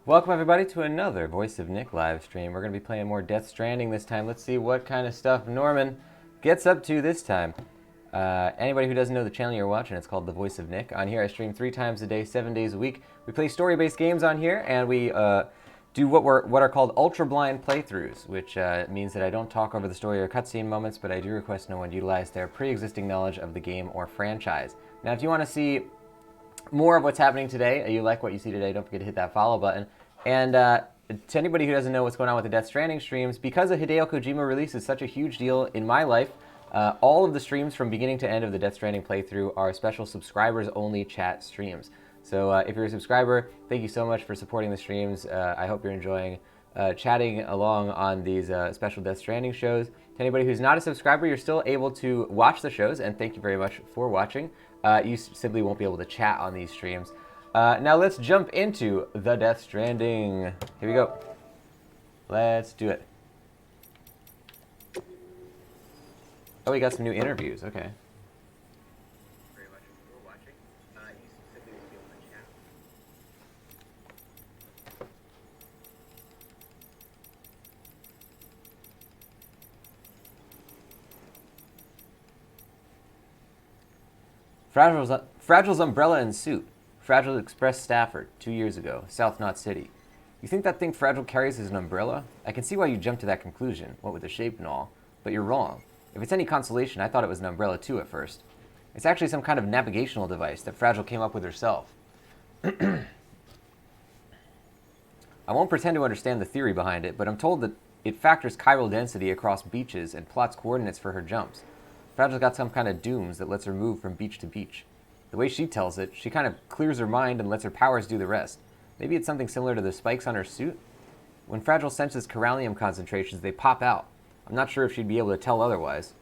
Welcome everybody to another Voice of Nick live stream. We're going to be playing more Death Stranding this time. Let's see what kind of stuff Norman gets up to this time. Anybody who doesn't know the channel you're watching, it's called The Voice of Nick. On here I stream 3 times a day, 7 days a week. We play story-based games on here, and we do what are called ultra-blind playthroughs, which means that I don't talk over the story or cutscene moments, but I do request no one utilize their pre-existing knowledge of the game or franchise. Now, if you want to see more of what's happening today, you like what you see today, don't forget to hit that follow button. And to anybody who doesn't know what's going on with the Death Stranding streams, because a Hideo Kojima release is such a huge deal in my life, all of the streams from beginning to end of the Death Stranding playthrough are special subscribers-only chat streams. So if you're a subscriber, thank you so much for supporting the streams. I hope you're enjoying chatting along on these special Death Stranding shows. To anybody who's not a subscriber, you're still able to watch the shows, and thank you very much for watching. You simply won't be able to chat on these streams. Now let's jump into the Death Stranding. Here we go. Let's do it. Oh, we got some new interviews. Okay. Very much for watching. You simply won't be able to chat. Fragile's umbrella and suit. Fragile Express Stafford, 2 years ago, South Knot City. You think that thing Fragile carries is an umbrella? I can see why you jumped to that conclusion, what with the shape and all, but you're wrong. If it's any consolation, I thought it was an umbrella too at first. It's actually some kind of navigational device that Fragile came up with herself. I won't pretend to understand the theory behind it, but I'm told that it factors chiral density across beaches and plots coordinates for her jumps. Fragile's got some kind of dooms that lets her move from beach to beach. The way she tells it, she kind of clears her mind and lets her powers do the rest. Maybe it's something similar to the spikes on her suit? When Fragile senses chiralium concentrations, they pop out. I'm not sure if she'd be able to tell otherwise.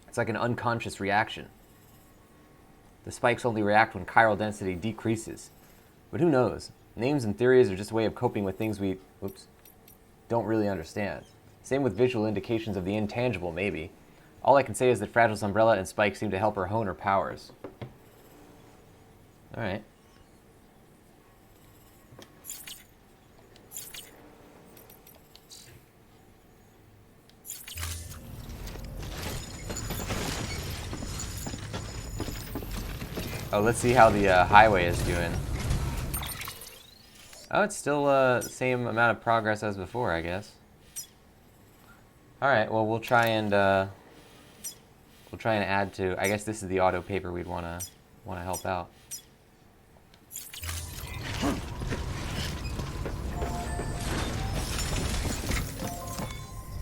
It's like an unconscious reaction. The spikes only react when chiral density decreases. But who knows? Names and theories are just a way of coping with things we, don't really understand. Same with visual indications of the intangible, maybe. All I can say is that Fragile's umbrella and spikes seem to help her hone her powers. All right. Oh, let's see how the highway is doing. Oh, it's still the same amount of progress as before, I guess. All right. Well, we'll try and add to. I guess this is the auto paper we'd want to help out.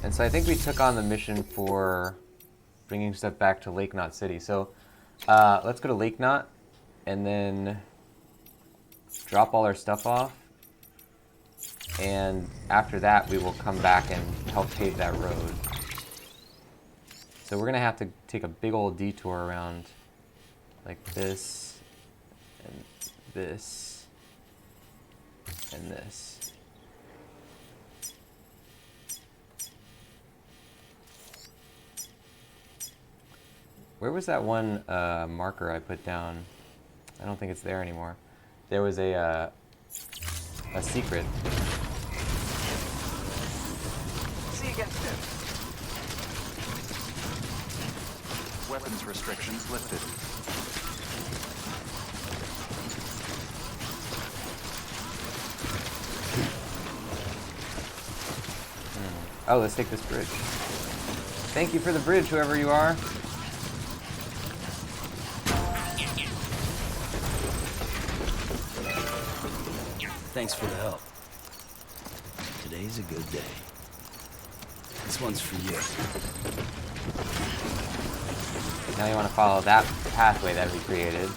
And so I think we took on the mission for bringing stuff back to Lake Knot City. So let's go to Lake Knot and then drop all our stuff off. And after that, we will come back and help pave that road. So we're going to have to take a big old detour around like this and this and this. Where was that one marker I put down? I don't think it's there anymore. There was a secret. See against it. Weapons restrictions lifted. Oh, let's take this bridge. Thank you for the bridge, whoever you are. Thanks for the help. Today's a good day. This one's for you. Now you want to follow that pathway that we created.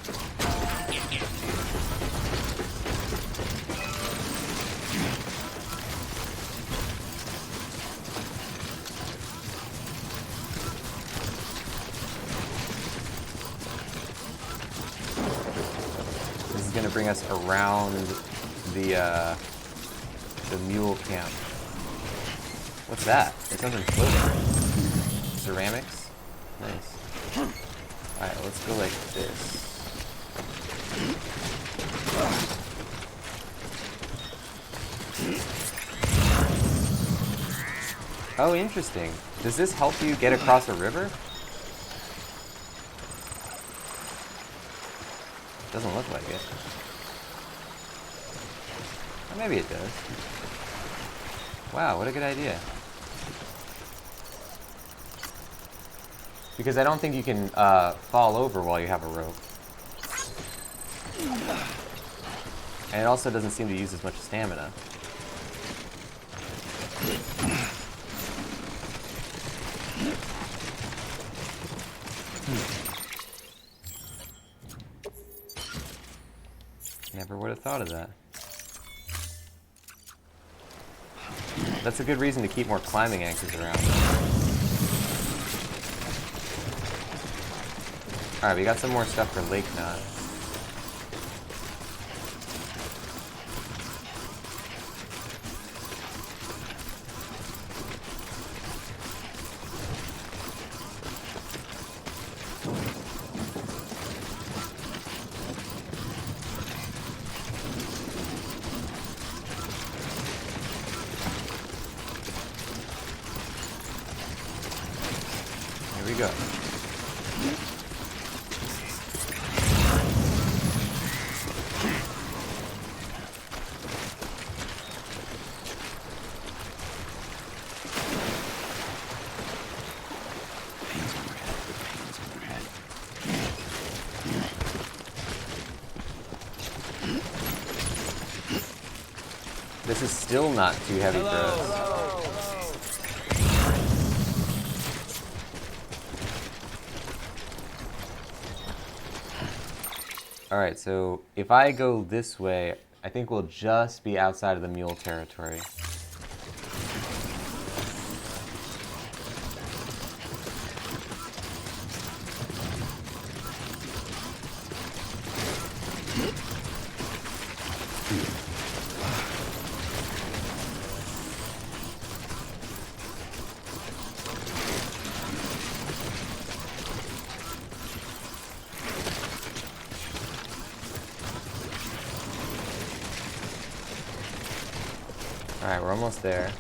This is going to bring us around the mule camp. What's that? There's something floating. Ceramics? Nice. Alright, let's go like this. Oh, interesting. Does this help you get across a river? Doesn't look like it. Or maybe it does. Wow, what a good idea. Because I don't think you can fall over while you have a rope. And it also doesn't seem to use as much stamina. Never would have thought of that. That's a good reason to keep more climbing anchors around. Alright, we got some more stuff for Lake Knot. Here we go. This is still not too heavy for us. Alright, so if I go this way, I think we'll just be outside of the mule territory. Alright, we're almost there.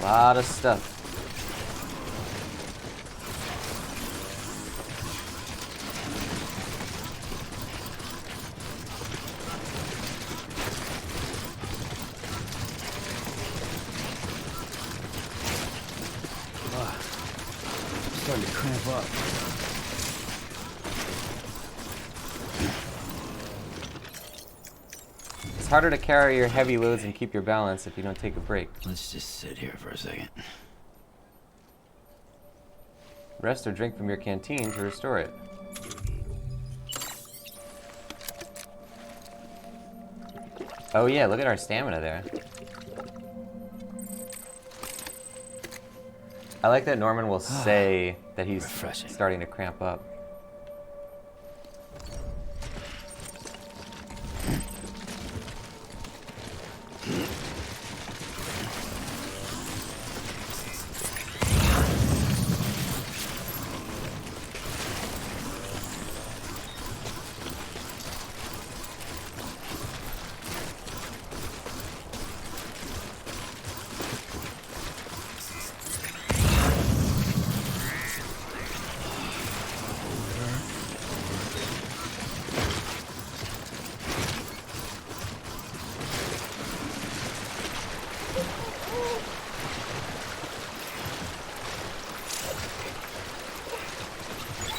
A lot of stuff. I'm starting to cramp up. It's harder to carry your heavy loads and keep your balance if you don't take a break. Let's just sit here for a second. Rest or drink from your canteen to restore it. Oh yeah, look at our stamina there. I like that Norman will say that he's Refreshing. starting to cramp up.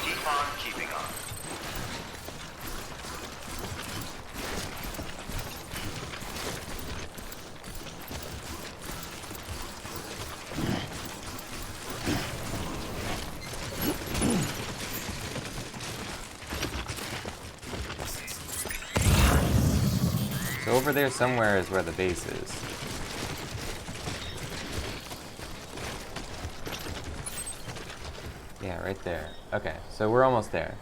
Keep on keeping on. So over there somewhere is where the base is. Yeah, right there. Okay, so we're almost there.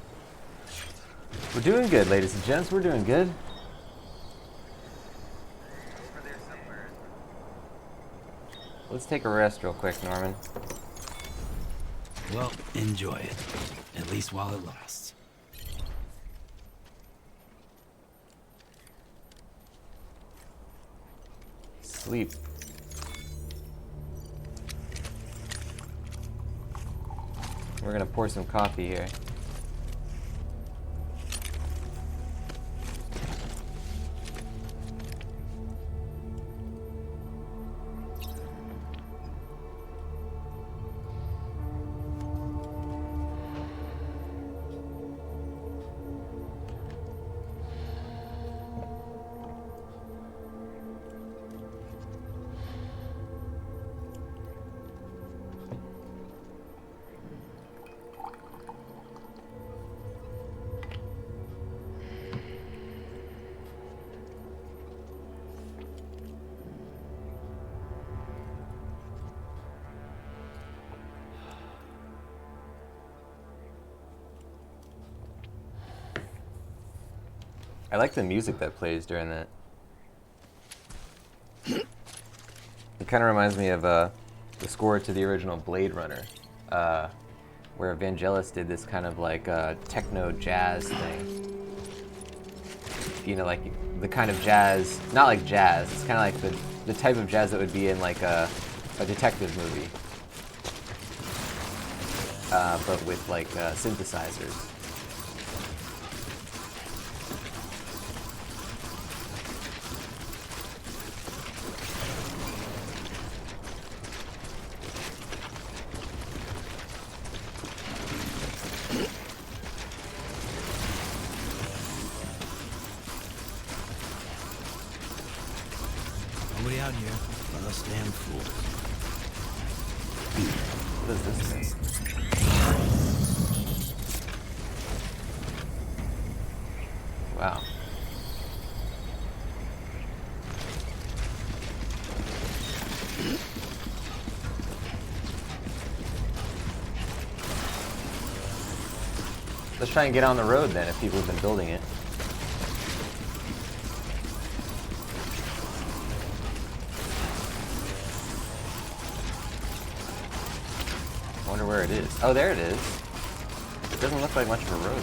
We're doing good, ladies and gents. We're doing good. Let's take a rest real quick, Norman. Well, enjoy it. At least while it lasts. asleep. We're gonna pour some coffee here. I like the music that plays during that. It kind of reminds me of the score to the original Blade Runner, where Vangelis did this kind of like techno jazz thing. You know, like the kind of jazz, not like jazz, it's kind of like the type of jazz that would be in like a detective movie, but with like synthesizers. Nobody out here but us damn fools. What is this thing? Wow. Let's try and get on the road then if people have been building it. I wonder where it is. Oh, there it is. It doesn't look like much of a road,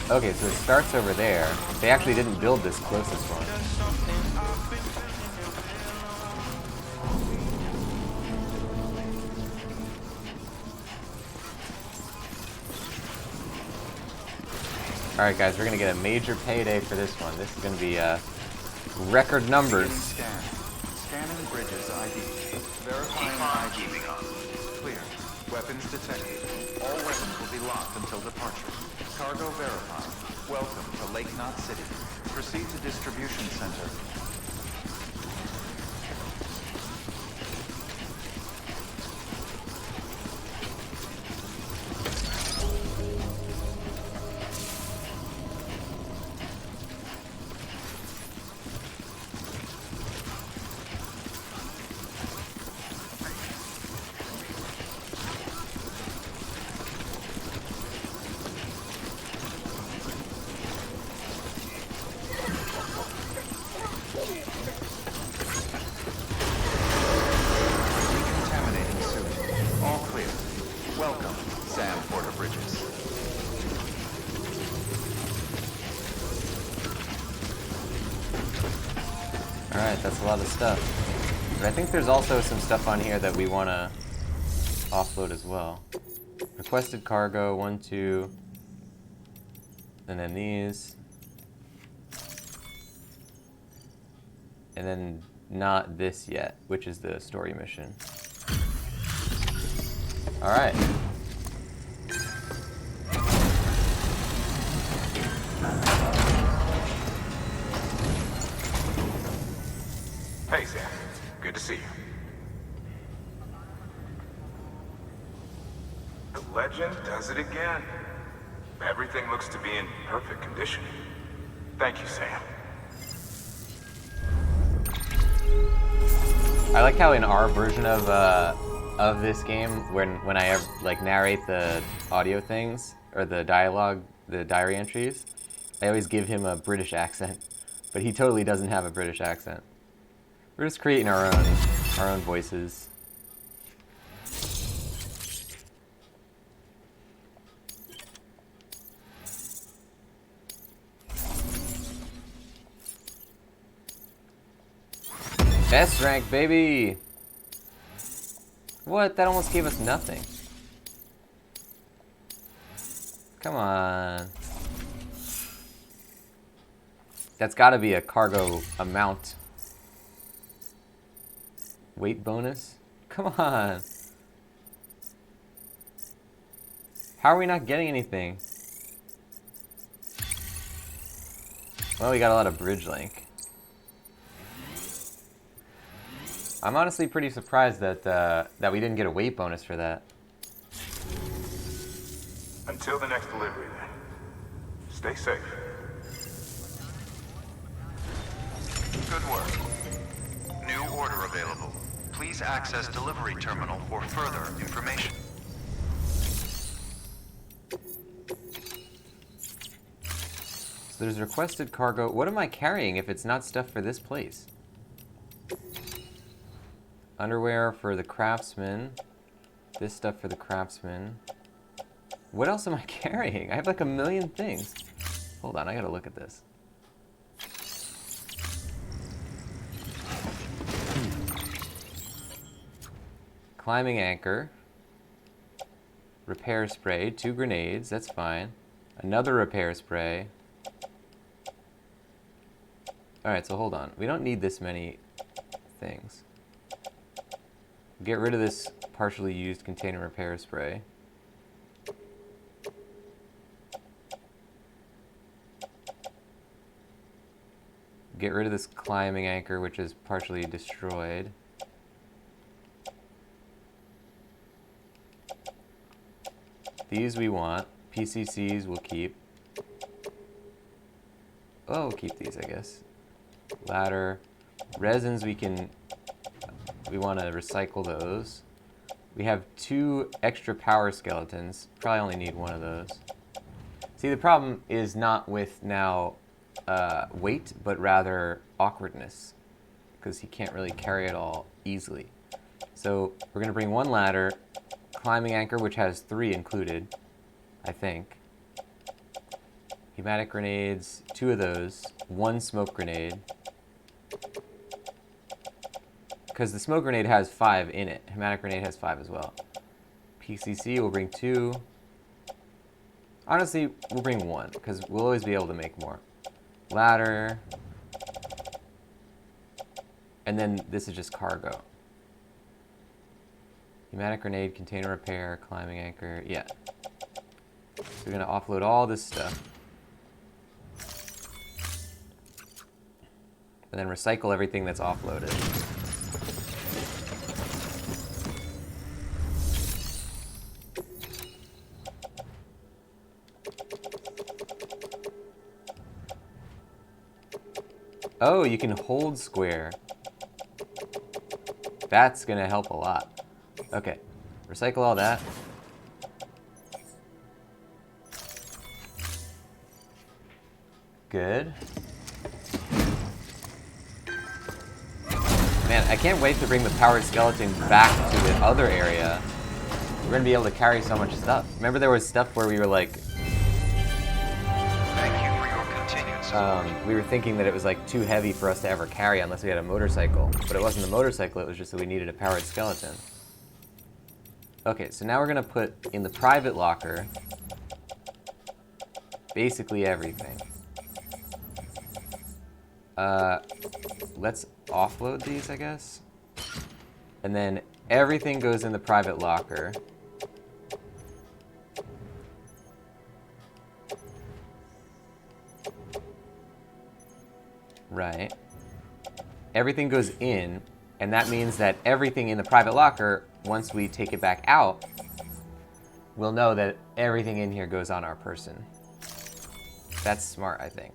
though. Okay, so it starts over there. They actually didn't build this closest one. Alright guys, we're gonna get a major payday for this one. This is gonna be record numbers. Scanning bridges ID. Verifying ID. Keeping on. Clear. Weapons detected. All weapons will be locked until departure. Cargo verified. Welcome to Lake Knot City. Proceed to distribution center. Decontaminating suit. All clear. Welcome, Sam Porter Bridges. Alright, that's a lot of stuff. But I think there's also some stuff on here that we want to offload as well. Requested cargo, 1, 2, and then these. And then not this yet, which is the story mission. Alright. Hey, Sam. Good to see you. The legend does it again. Everything looks to be in perfect condition. Thank you, Sam. I like how in our version of this game, when I like narrate the audio things or the dialogue, the diary entries, I always give him a British accent, but he totally doesn't have a British accent. We're just creating our own voices. S rank, baby! What? That almost gave us nothing. Come on. That's gotta be a cargo amount. Weight bonus? Come on. How are we not getting anything? Well, we got a lot of bridge link. I'm honestly pretty surprised that that we didn't get a weight bonus for that. Until the next delivery, then. Stay safe. Good work. New order available. Please access delivery terminal for further information. So there's requested cargo. What am I carrying if it's not stuff for this place? Underwear for the craftsman. This stuff for the craftsman. What else am I carrying? I have like a million things. Hold on, I gotta look at this. Climbing anchor. Repair spray. 2 grenades, that's fine. Another repair spray. Alright, so hold on. We don't need this many things. Get rid of this partially used container repair spray. Get rid of this climbing anchor, which is partially destroyed. These we want. PCCs we'll keep. Oh, we'll keep these, I guess. Ladder. Resins we want to recycle those. We have 2 extra power skeletons. Probably only need 1 of those. See, the problem is not with now weight, but rather awkwardness, because he can't really carry it all easily. So we're going to bring 1 ladder, climbing anchor, which has 3 included, I think. Pneumatic grenades, 2 of those, 1 smoke grenade. Because the smoke grenade has 5 in it. Pneumatic grenade has 5 as well. PCC, we'll bring 2. Honestly, we'll bring 1, because we'll always be able to make more. Ladder. And then this is just cargo. Pneumatic grenade, container repair, climbing anchor, yeah. So we're going to offload all this stuff. And then recycle everything that's offloaded. Oh, you can hold square. That's gonna help a lot. Okay, recycle all that. Good. Man, I can't wait to bring the powered skeleton back to the other area. We're gonna be able to carry so much stuff. Remember there was stuff where we were like, Thank you for your continued support. we were thinking that it was like too heavy for us to ever carry unless we had a motorcycle. But it wasn't the motorcycle, it was just that we needed a powered skeleton. Okay, so now we're gonna put in the private locker basically everything. Let's offload these, I guess. And then everything goes in the private locker. Right. Everything goes in, and that means that everything in the private locker, once we take it back out, we'll know that everything in here goes on our person. That's smart, I think.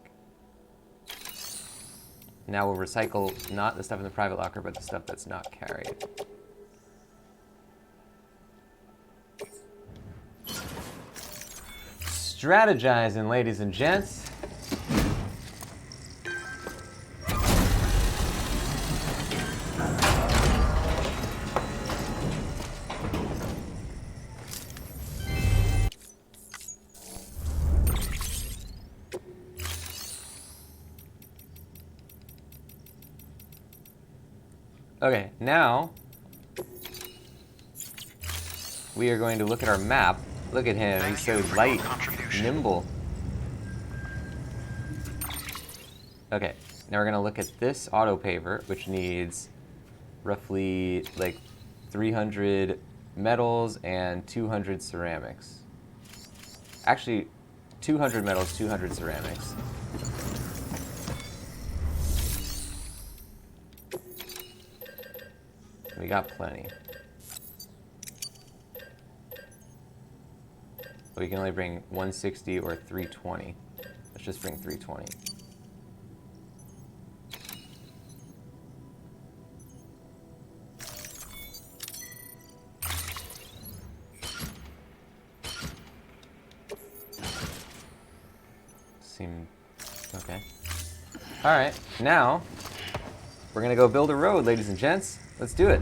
Now we'll recycle not the stuff in the private locker, but the stuff that's not carried. Strategizing, ladies and gents. Okay, now we are going to look at our map. Look at him, he's so light, nimble. Okay, now we're gonna look at this auto paver, which needs roughly like 300 metals and 200 ceramics. Actually, 200 metals, 200 ceramics. We got plenty. But we can only bring 160 or 320. Let's just bring 320. Seem okay. All right, now we're gonna go build a road, ladies and gents. Let's do it.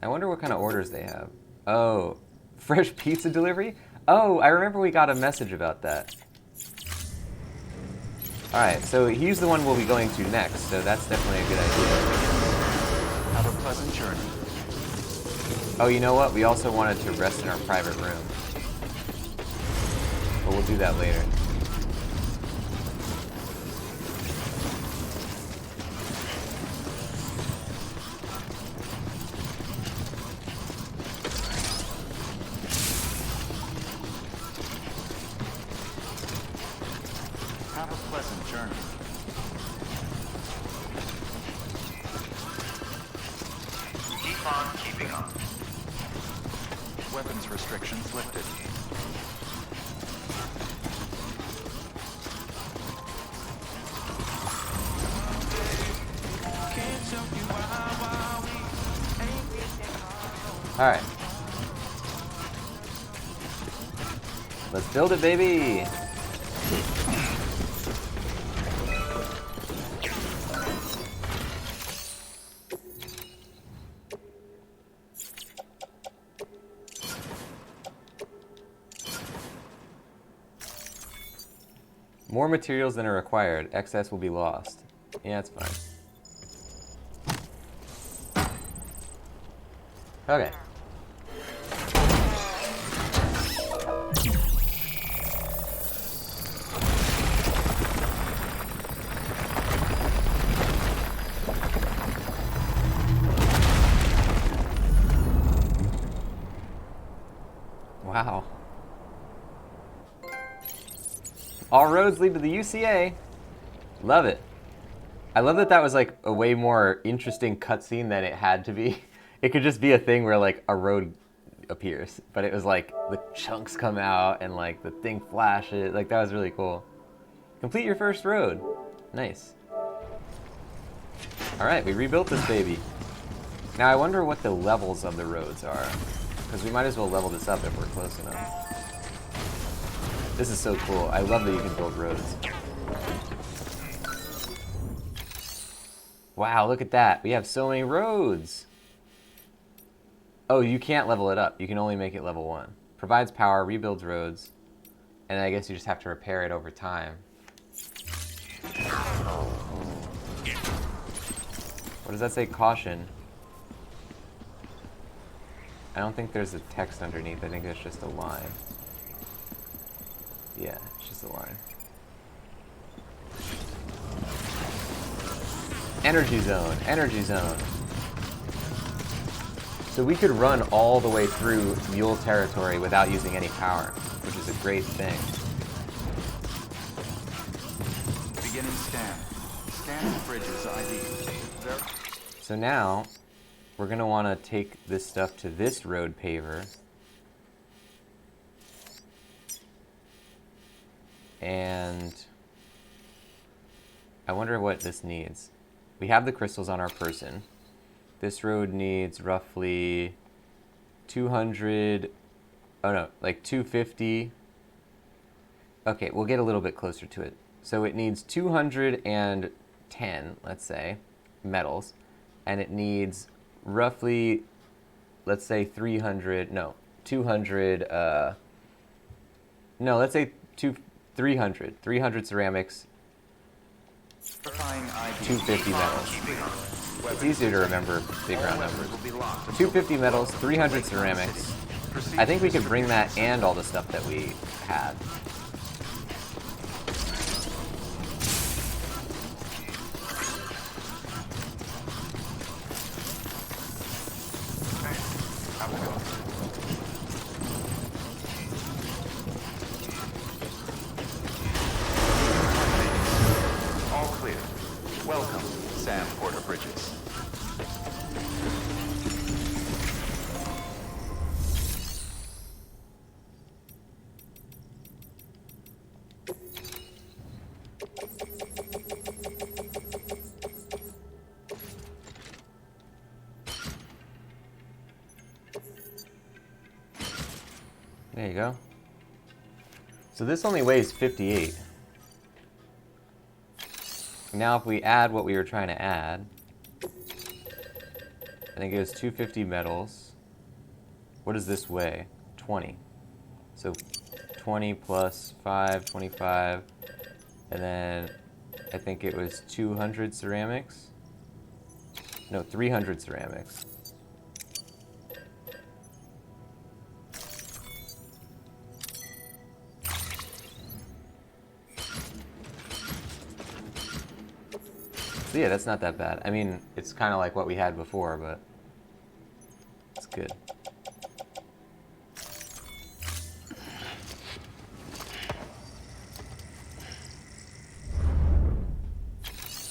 I wonder what kind of orders they have. Oh, fresh pizza delivery? Oh, I remember we got a message about that. All right, so he's the one we'll be going to next, so that's definitely a good idea. Have a pleasant journey. Oh, you know what? We also wanted to rest in our private room. But we'll do that later. Have a pleasant journey. Keep on keeping on. Weapons restrictions lifted. All right. Let's build it, baby. More materials than are required. Excess will be lost. Yeah, it's fine. Okay. Wow. All roads lead to the UCA. Love it. I love that that was like a way more interesting cutscene than it had to be. It could just be a thing where like a road appears, but it was like the chunks come out and like the thing flashes. Like that was really cool. Complete your first road. Nice. All right, we rebuilt this baby. Now I wonder what the levels of the roads are, because we might as well level this up if we're close enough. This is so cool. I love that you can build roads. Wow, look at that. We have so many roads. Oh, you can't level it up. You can only make it level 1. Provides power, rebuilds roads, and I guess you just have to repair it over time. What does that say? Caution. I don't think there's a text underneath. I think it's just a line. Yeah, it's just a line. Energy zone, energy zone. So we could run all the way through mule territory without using any power, which is a great thing. Beginning scan. Scanning bridges ID. So now, we're gonna wanna take this stuff to this road paver. And I wonder what this needs. We have the crystals on our person. This road needs roughly 200, oh no, like 250. Okay, we'll get a little bit closer to it. So it needs 210, let's say, metals. And it needs roughly, let's say 300, no, 200, no, let's say 300 ceramics Verifying ID. 250 metals. Keeping on. It's easier to remember big All round weapons numbers. will be locked until 250 metals, 300 ceramics. I think we could bring that and all the stuff that we had. All clear. Welcome, Sam Porter Bridges. There you go. So this only weighs 58. Now if we add what we were trying to add, I think it was 250 metals. What does this weigh? 20. So 20 plus 5, 25. And then I think it was 200 ceramics. No, 300 ceramics. So yeah, that's not that bad. I mean, it's kind of like what we had before, but it's good.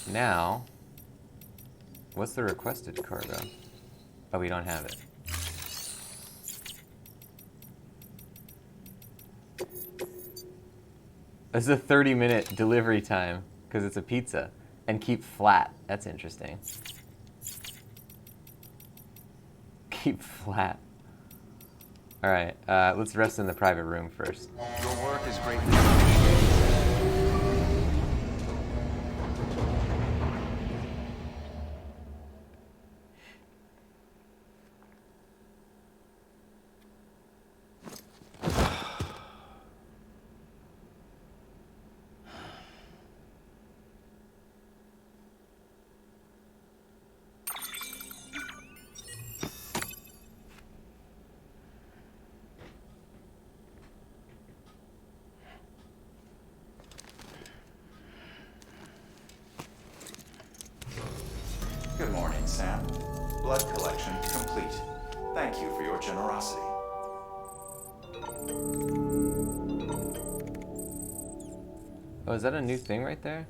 Now, what's the requested cargo? Oh, we don't have it. This is a 30-minute delivery time because it's a pizza. And keep flat. That's interesting. Keep flat. All right, let's rest in the private room first. Your work is greatly appreciated. Good morning, Sam. Blood collection complete. Thank you for your generosity. Oh, is that a new thing right there?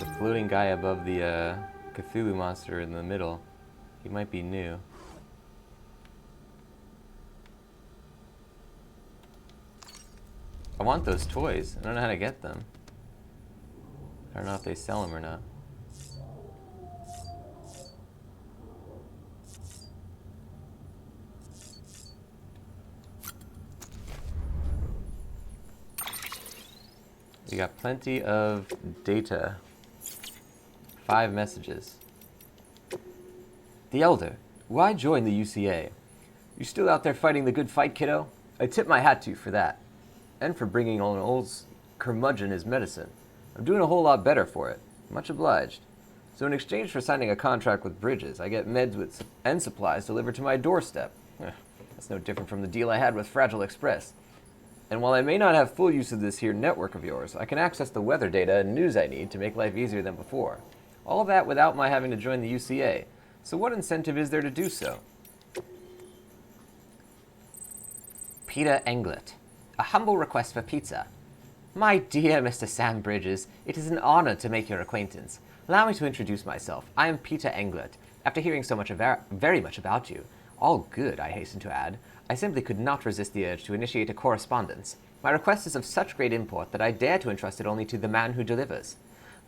The floating guy above the Cthulhu monster in the middle. He might be new. I want those toys. I don't know how to get them. I don't know if they sell them or not. We got plenty of data. 5 messages. The Elder, why join the UCA? You still out there fighting the good fight, kiddo? I tip my hat to you for that. And for bringing on old curmudgeon his medicine. I'm doing a whole lot better for it. Much obliged. So in exchange for signing a contract with Bridges, I get meds and supplies delivered to my doorstep. That's no different from the deal I had with Fragile Express. And while I may not have full use of this here network of yours, I can access the weather data and news I need to make life easier than before. All that without my having to join the UCA. So what incentive is there to do so? Peter Englet. A humble request for pizza. My dear Mr. Sam Bridges, it is an honor to make your acquaintance. Allow me to introduce myself. I am Peter Englet. After hearing so much very much about you, all good, I hasten to add, I simply could not resist the urge to initiate a correspondence. My request is of such great import that I dare to entrust it only to the man who delivers.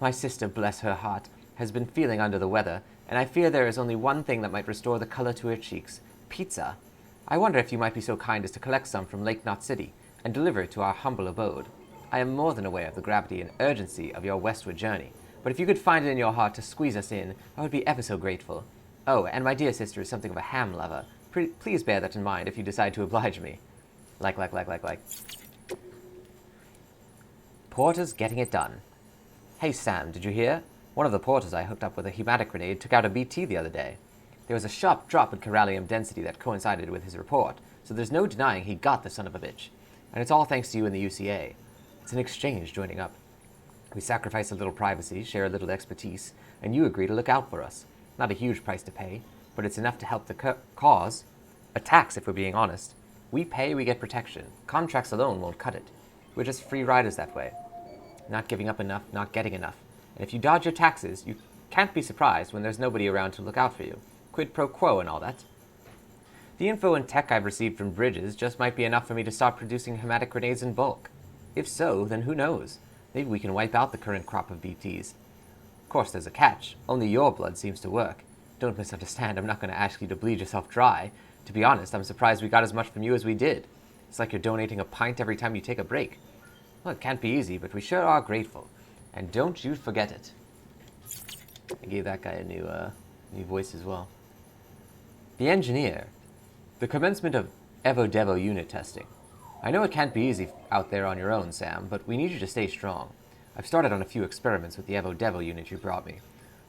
My sister, bless her heart, has been feeling under the weather, and I fear there is only one thing that might restore the color to her cheeks. Pizza. I wonder if you might be so kind as to collect some from Lake Knot City and deliver it to our humble abode. I am more than aware of the gravity and urgency of your westward journey, but if you could find it in your heart to squeeze us in, I would be ever so grateful. Oh, and my dear sister is something of a ham lover. Please bear that in mind if you decide to oblige me. Like. Porters getting it done. Hey Sam, did you hear? One of the porters I hooked up with a hematic grenade took out a BT the other day. There was a sharp drop in corallium density that coincided with his report, so there's no denying he got the son of a bitch. And it's all thanks to you and the UCA. It's an exchange joining up. We sacrifice a little privacy, share a little expertise, and you agree to look out for us. Not a huge price to pay, but it's enough to help the cause. A tax, if we're being honest. We pay, we get protection. Contracts alone won't cut it. We're just free riders that way. Not giving up enough, not getting enough. And if you dodge your taxes, you can't be surprised when there's nobody around to look out for you. Quid pro quo and all that. The info and tech I've received from Bridges just might be enough for me to start producing hematic grenades in bulk. If so, then who knows? Maybe we can wipe out the current crop of BTs. Of course, there's a catch. Only your blood seems to work. Don't misunderstand, I'm not going to ask you to bleed yourself dry. To be honest, I'm surprised we got as much from you as we did. It's like you're donating a pint every time you take a break. Well, it can't be easy, but we sure are grateful. And don't you forget it. I gave that guy a new voice as well. The engineer. The commencement of Evo-Devo unit testing. I know it can't be easy out there on your own, Sam, but we need you to stay strong. I've started on a few experiments with the Evo-Devo unit you brought me.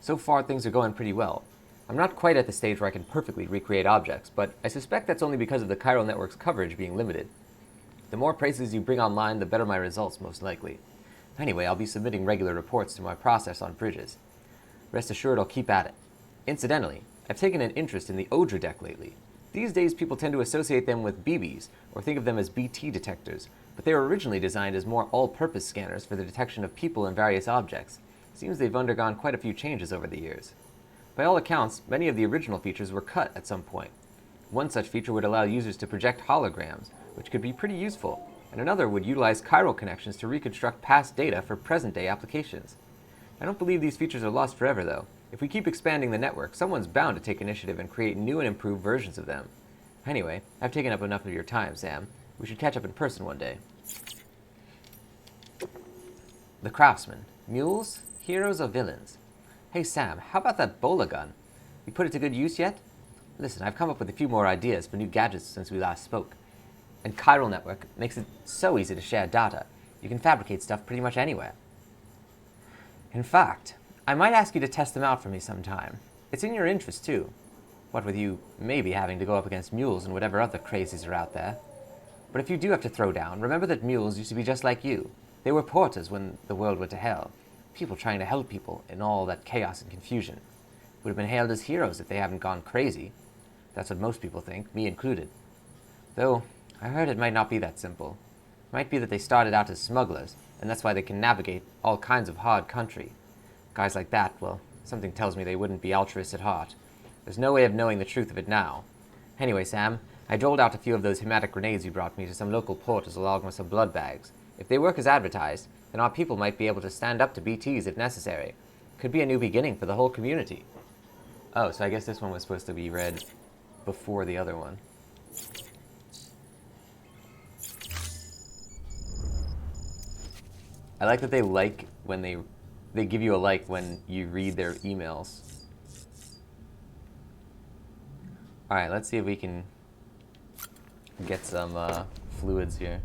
So far, things are going pretty well. I'm not quite at the stage where I can perfectly recreate objects, but I suspect that's only because of the chiral network's coverage being limited. The more places you bring online, the better my results, most likely. Anyway, I'll be submitting regular reports to my process on Bridges. Rest assured I'll keep at it. Incidentally, I've taken an interest in the Odra deck lately. These days people tend to associate them with BBs, or think of them as BT detectors, but they were originally designed as more all-purpose scanners for the detection of people and various objects. Seems they've undergone quite a few changes over the years. By all accounts, many of the original features were cut at some point. One such feature would allow users to project holograms, which could be pretty useful, and another would utilize chiral connections to reconstruct past data for present-day applications. I don't believe these features are lost forever, though. If we keep expanding the network, someone's bound to take initiative and create new and improved versions of them. Anyway, I've taken up enough of your time, Sam. We should catch up in person one day. The Craftsman. Mules? Heroes or villains? Hey Sam, how about that bola gun? You put it to good use yet? Listen, I've come up with a few more ideas for new gadgets since we last spoke. And chiral network makes it so easy to share data. You can fabricate stuff pretty much anywhere. In fact, I might ask you to test them out for me sometime. It's in your interest, too. What with you maybe having to go up against mules and whatever other crazies are out there. But if you do have to throw down, remember that mules used to be just like you. They were porters when the world went to hell. People trying to help people in all that chaos and confusion. Would have been hailed as heroes if they haven't gone crazy. That's what most people think, me included. Though, I heard it might not be that simple. It might be that they started out as smugglers, and that's why they can navigate all kinds of hard country. Guys like that, well, something tells me they wouldn't be altruists at heart. There's no way of knowing the truth of it now. Anyway, Sam, I doled out a few of those hematic grenades you brought me to some local porters along with some blood bags. If they work as advertised, then our people might be able to stand up to BTs if necessary. Could be a new beginning for the whole community. Oh, so I guess this one was supposed to be read before the other one. I like that they like when they give you a like when you read their emails. Alright, let's see if we can get some fluids here.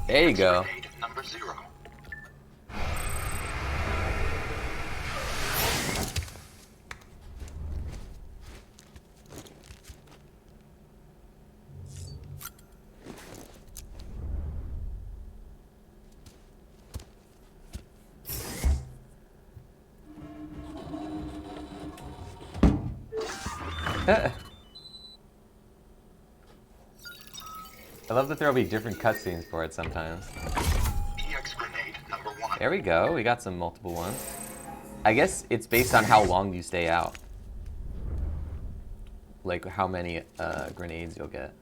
There you go. Grenade number 0. I love that there will be different cutscenes for it sometimes. EX grenade number 1. There we go, we got some multiple ones. I guess it's based on how long you stay out. Like how many grenades you'll get.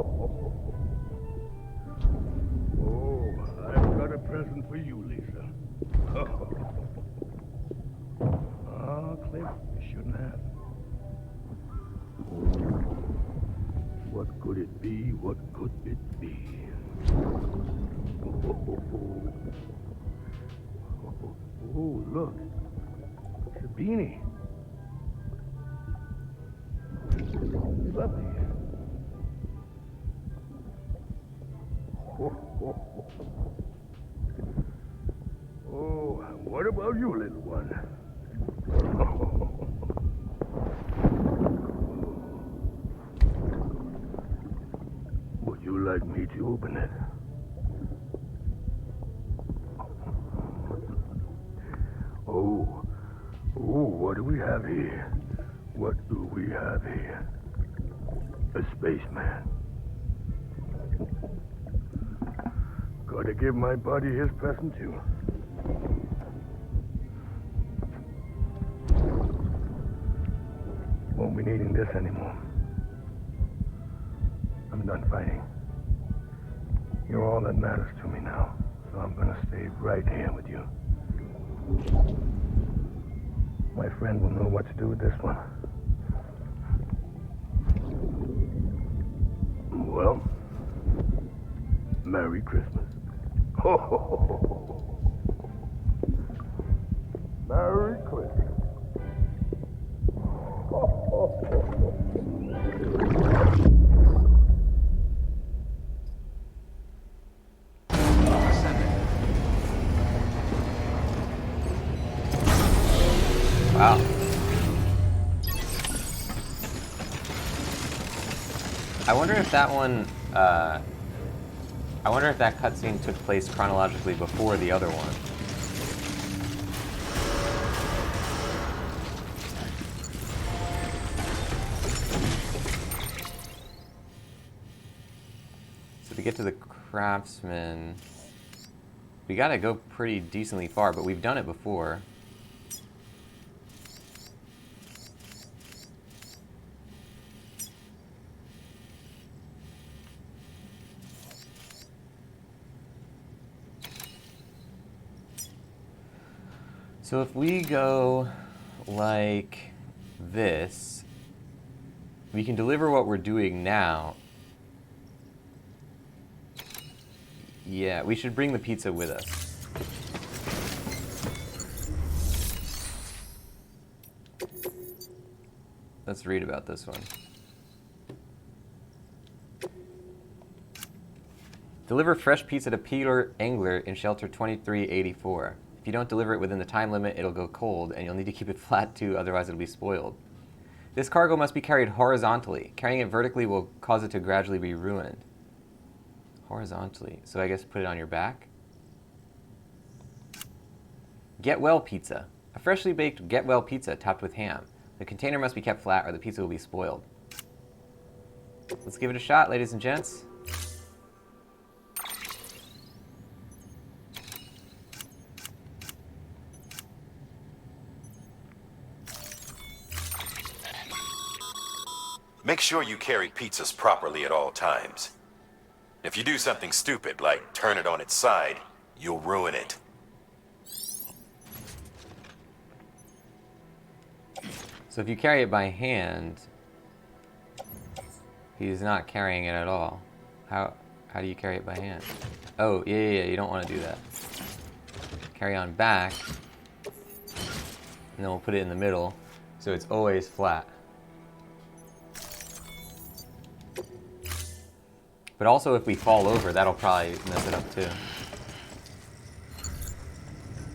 Oh, I've got a present for you, Lisa. Ah, Cliff, you shouldn't have. What could it be? What could it be? Oh, look. It's a beanie. It's lovely. Oh, what about you, little one? Would you like me to open it? Oh, what do we have here? What do we have here? A spaceman. Gotta give my buddy his present too. Won't be needing this anymore. I'm done fighting. You're all that matters to me now, so I'm gonna stay right here with you. My friend will know what to do with this one. Well, Merry Christmas. Ho, ho, ho, ho. Merry Christmas. Ho, ho, ho, ho. Ascending. Wow. I wonder if that one, I wonder if that cutscene took place chronologically before the other one. So to get to the craftsman, we gotta go pretty decently far, but we've done it before. So if we go like this, we can deliver what we're doing now. Yeah, we should bring the pizza with us. Let's read about this one. Deliver fresh pizza to Peter Engler in shelter 2384. If you don't deliver it within the time limit, it'll go cold, and you'll need to keep it flat too, otherwise it'll be spoiled. This cargo must be carried horizontally. Carrying it vertically will cause it to gradually be ruined. Horizontally. So I guess put it on your back. Get well pizza. A freshly baked get well pizza topped with ham. The container must be kept flat or the pizza will be spoiled. Let's give it a shot, ladies and gents. Make sure you carry pizzas properly at all times. If you do something stupid, like turn it on its side, you'll ruin it. So if you carry it by hand, he's not carrying it at all. How do you carry it by hand? Oh, yeah, you don't want to do that. Carry on back, and then we'll put it in the middle, so it's always flat. But also if we fall over, that'll probably mess it up too.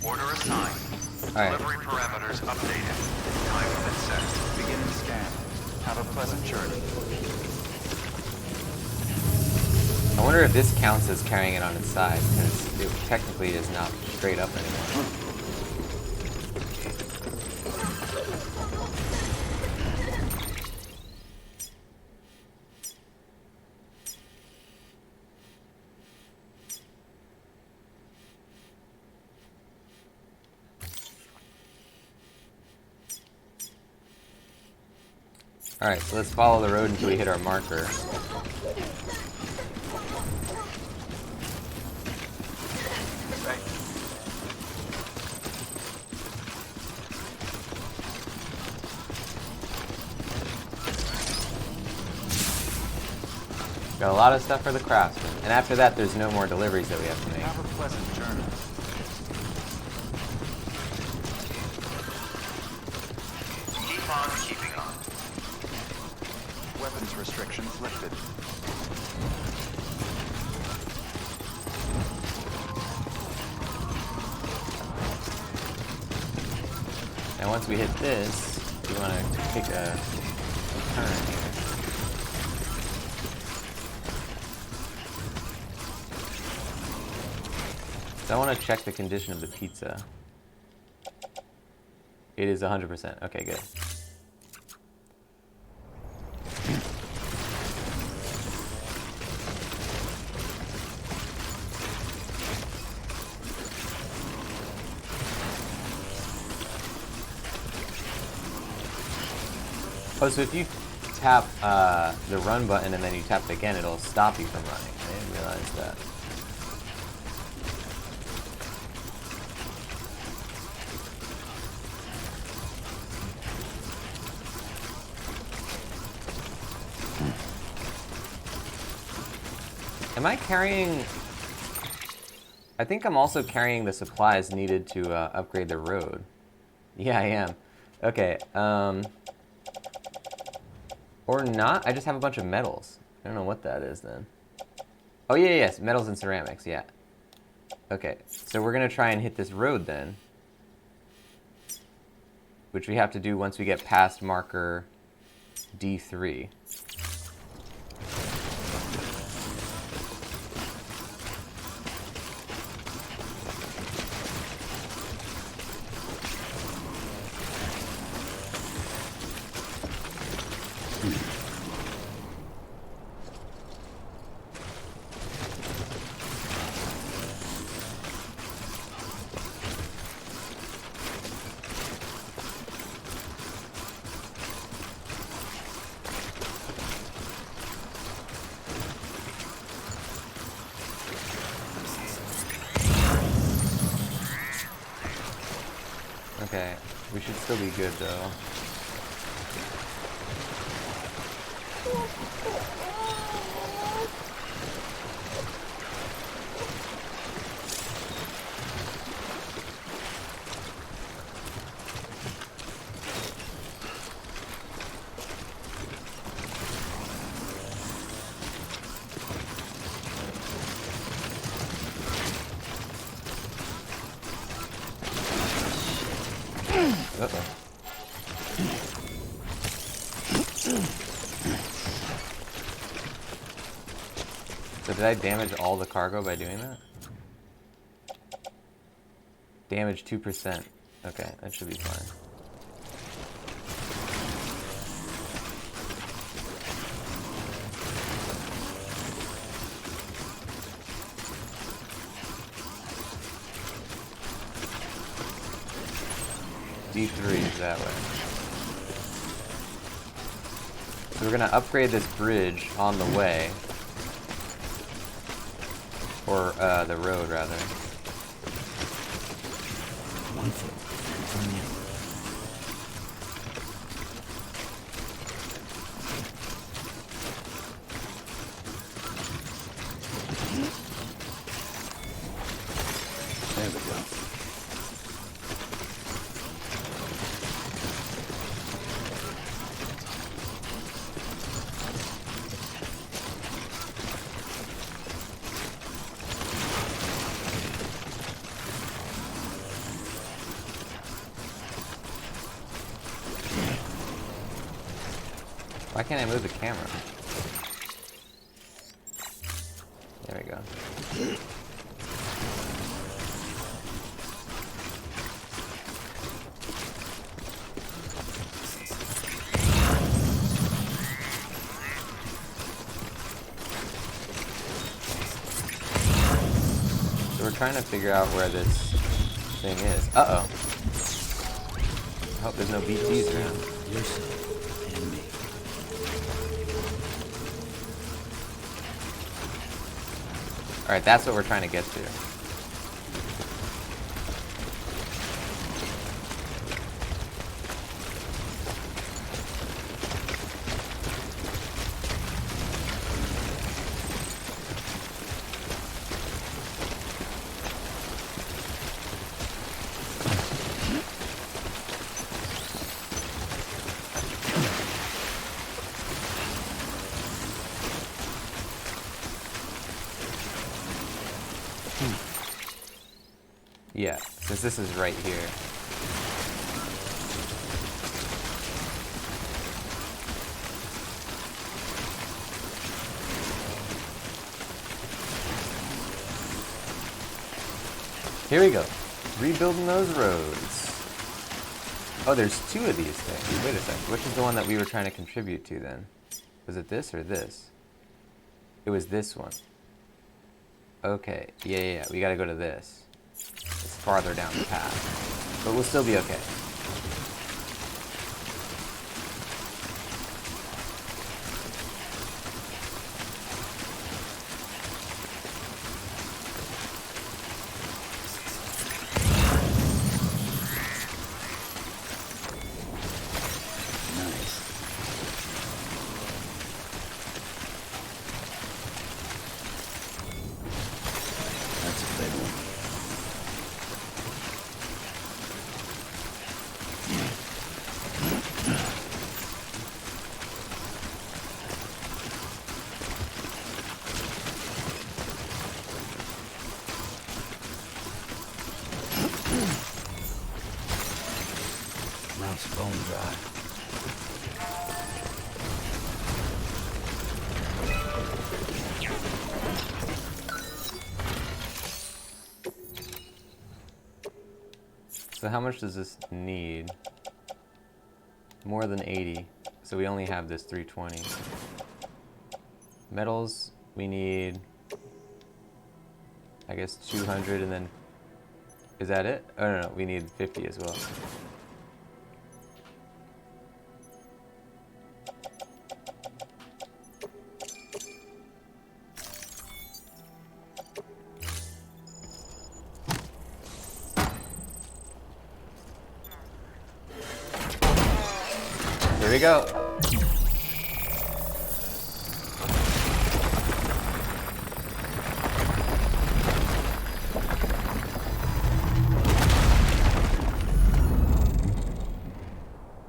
Order assigned. Alright. Delivery parameters updated. Time limit set. Beginning scan. Have a pleasant journey. I wonder if this counts as carrying it on its side, because it technically is not straight up anymore. Alright, so let's follow the road until we hit our marker. Got a lot of stuff for the craftsman. And after that, there's no more deliveries that we have to make. Have a pleasant journey. Keep on keeping on. Weapons restrictions lifted. And once we hit this, we want to take a turn here. So I want to check the condition of the pizza. It is 100%. Okay, good. Oh, so if you tap the run button and then you tap it again, it'll stop you from running. I didn't realize that. Am I carrying... I think I'm also carrying the supplies needed to upgrade the road. Yeah, I am. Okay, or not, I just have a bunch of metals. I don't know what that is then. Oh yeah, yes, metals and ceramics, yeah. Okay, so we're gonna try and hit this road then. Which we have to do once we get past marker D3. Okay, we should still be good though. Uh-oh. So did I damage all the cargo by doing that? Damage 2%. Okay, that should be fine. D3 is that way. So we're gonna upgrade this bridge on the way. Or, the road, rather. One foot from the other. There we go. Why can't I move the camera? There we go. So we're trying to figure out where this thing is. Uh-oh. I hope there's no BTs around. Yourself and me. Alright, that's what we're trying to get to. Yeah, since this is right here. Here we go. Rebuilding those roads. Oh, there's two of these things. Wait a second. Which is the one that we were trying to contribute to then? Was it this or this? It was this one. Okay. Yeah. We gotta go to this. It's farther down the path. But we'll still be okay. Mouth's bone dry. So how much does this need? More than 80. So we only have this 320. Metals, we need, I guess, 200, and then, is that it? Oh, no, we need 50 as well. Here we go.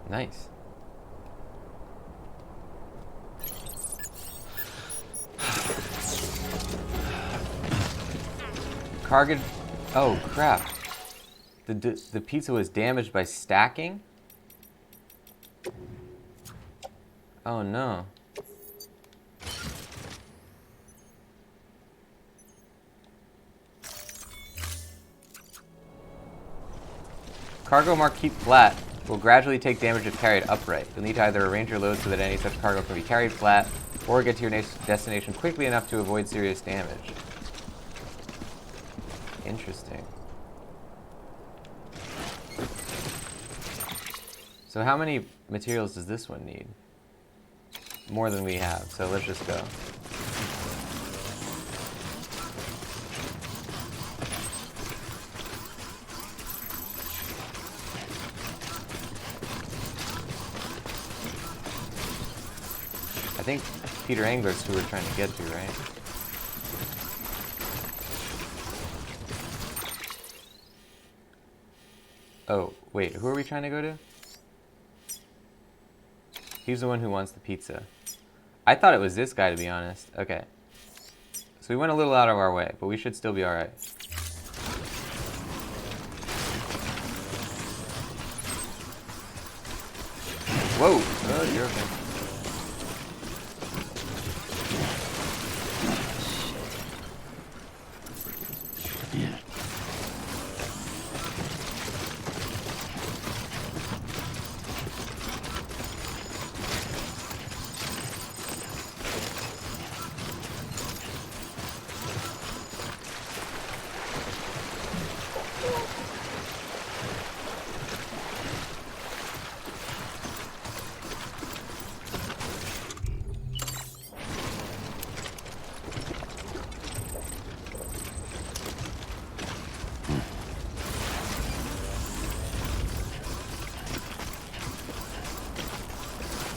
Nice. Cargo. Oh crap. The pizza was damaged by stacking? Oh no. Cargo marked keep flat will gradually take damage if carried upright. You'll need to either arrange your load so that any such cargo can be carried flat, or get to your destination quickly enough to avoid serious damage. Interesting. So how many materials does this one need? More than we have, so let's just go. I think Peter Angler's who we're trying to get to, right? Oh, wait, who are we trying to go to? He's the one who wants the pizza. I thought it was this guy, to be honest. Okay. So we went a little out of our way, but we should still be alright. Whoa! Oh, you're okay.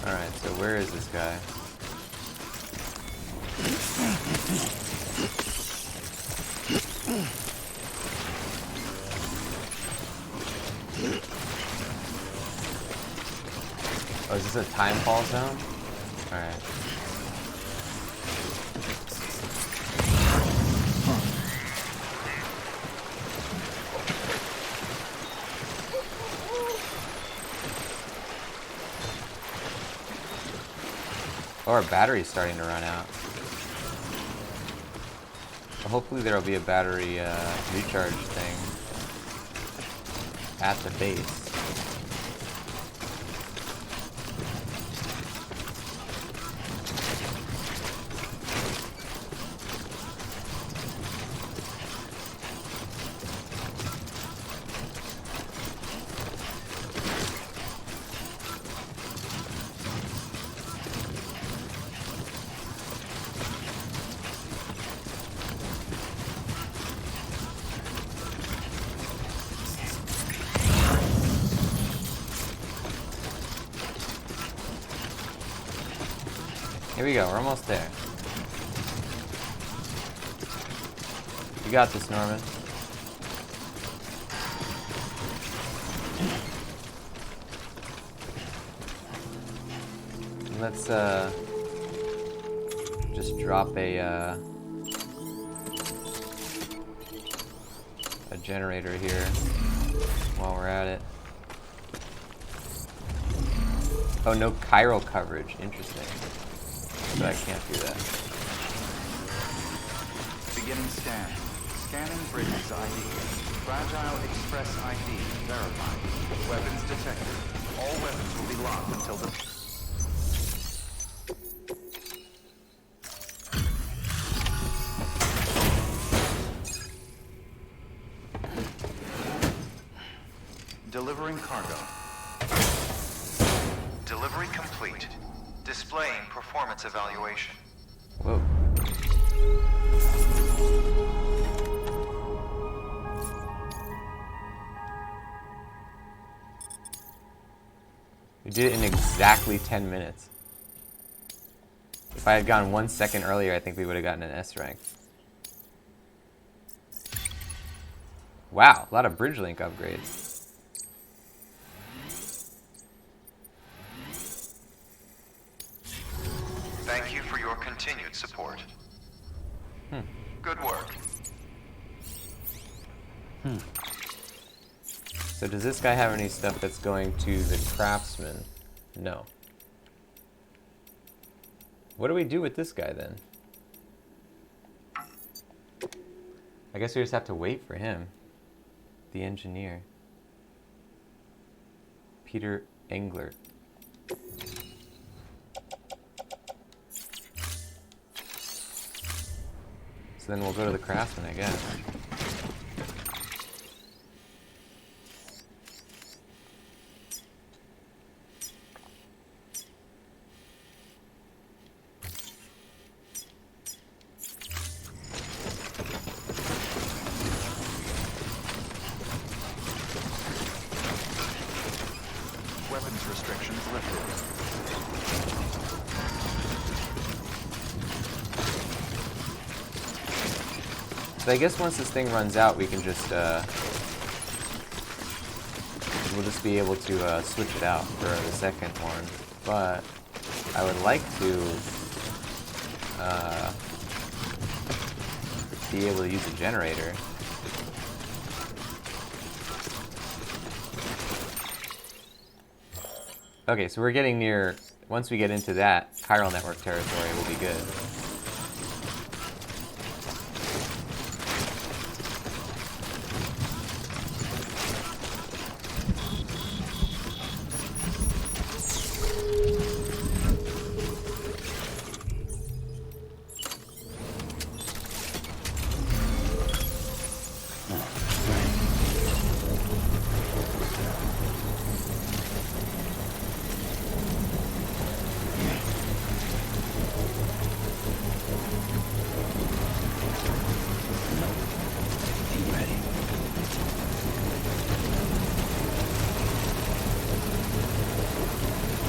Alright, so where is this guy? Oh, is this a time fall zone? Alright. Oh, our battery's starting to run out. Well, hopefully there'll be a battery recharge thing at the base. Here we go, we're almost there. You got this, Norman. Let's just drop a generator here while we're at it. Oh, no chiral coverage. Interesting. So I can't do that. Beginning scan. Scanning bridges ID. Fragile Express ID verified. Weapons detected. All weapons will be locked until the... Delivering cargo. Delivery complete. Displaying performance evaluation. Whoa. We did it in exactly 10 minutes. If I had gone 1 second earlier, I think we would have gotten an S rank. Wow, a lot of bridge link upgrades. Thank you for your continued support. Good work. So does this guy have any stuff that's going to the craftsman? No. What do we do with this guy then? I guess we just have to wait for him. The engineer. Peter Englert. So then we'll go to the craftsman, I guess. Weapons restrictions lifted. So I guess once this thing runs out, we can just, we'll just be able to switch it out for the second one. But I would like to be able to use a generator. Okay, so we're getting near, once we get into that, chiral network territory will be good.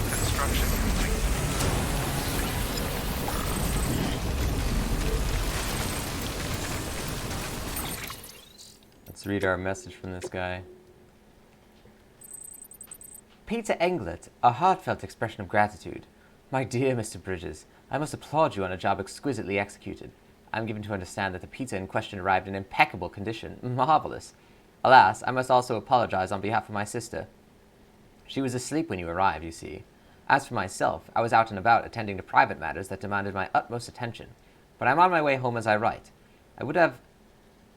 Construction complete. Let's read our message from this guy. Peter Englert, a heartfelt expression of gratitude. My dear Mr. Bridges, I must applaud you on a job exquisitely executed. I am given to understand that the pizza in question arrived in impeccable condition. Marvelous. Alas, I must also apologize on behalf of my sister. She was asleep when you arrived, you see. As for myself, I was out and about attending to private matters that demanded my utmost attention, but I'm on my way home as I write. I would have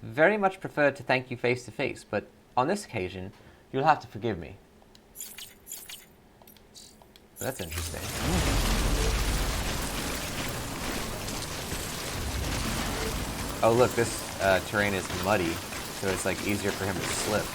very much preferred to thank you face to face, but on this occasion, you'll have to forgive me. That's interesting. Oh look, this terrain is muddy, so it's like easier for him to slip.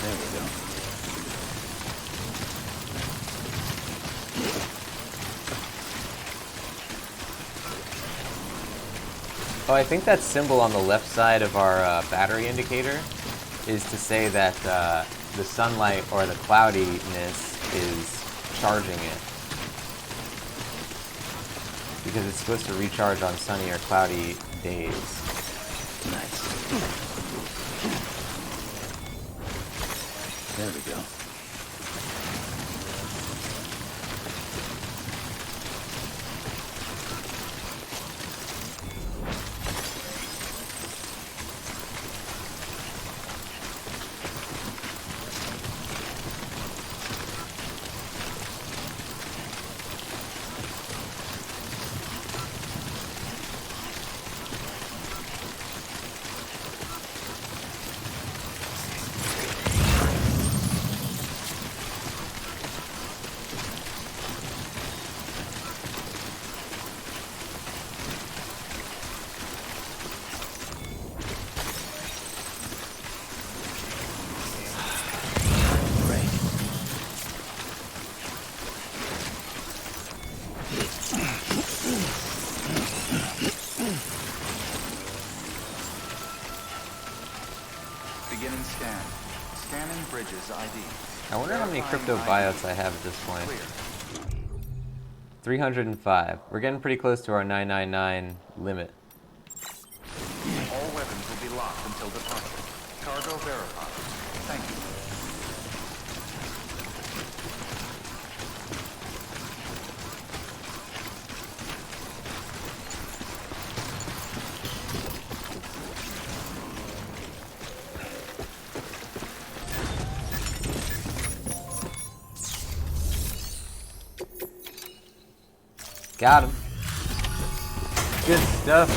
There we go. Oh, I think that symbol on the left side of our battery indicator is to say that the sunlight or the cloudiness is charging it. Because it's supposed to recharge on sunny or cloudy days. Nice. There we go. Beginning scan. Scanning bridges ID. I wonder how many crypto Verifying buyouts I have at this point. Clear. 305. We're getting pretty close to our 999 limit. All weapons will be locked until departure. Cargo verified. Thank you. Got him. Good stuff.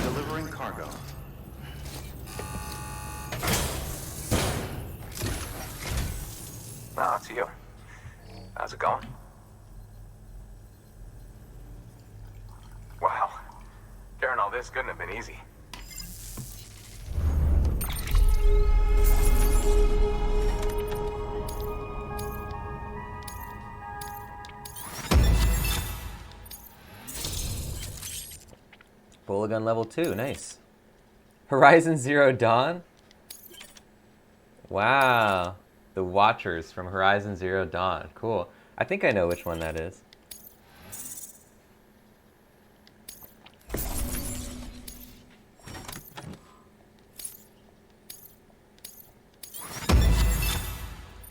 Delivering cargo. Ah, it's you. How's it going? Wow. Carrying all this couldn't have been easy. Bullet gun level 2, nice. Horizon Zero Dawn? Wow. The Watchers from Horizon Zero Dawn. Cool. I think I know which one that is.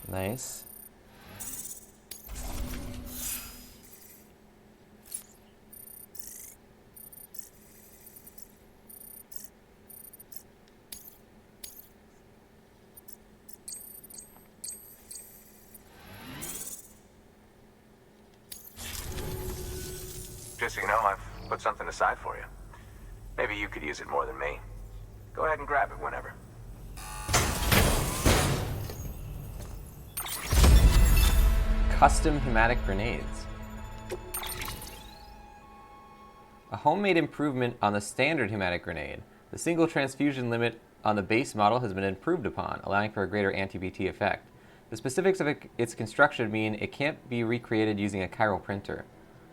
Nice. Just so you know, I've put something aside for you. Maybe you could use it more than me. Go ahead and grab it whenever. Custom hematic grenades. A homemade improvement on the standard hematic grenade. The single transfusion limit on the base model has been improved upon, allowing for a greater anti-BT effect. The specifics of its construction mean it can't be recreated using a chiral printer.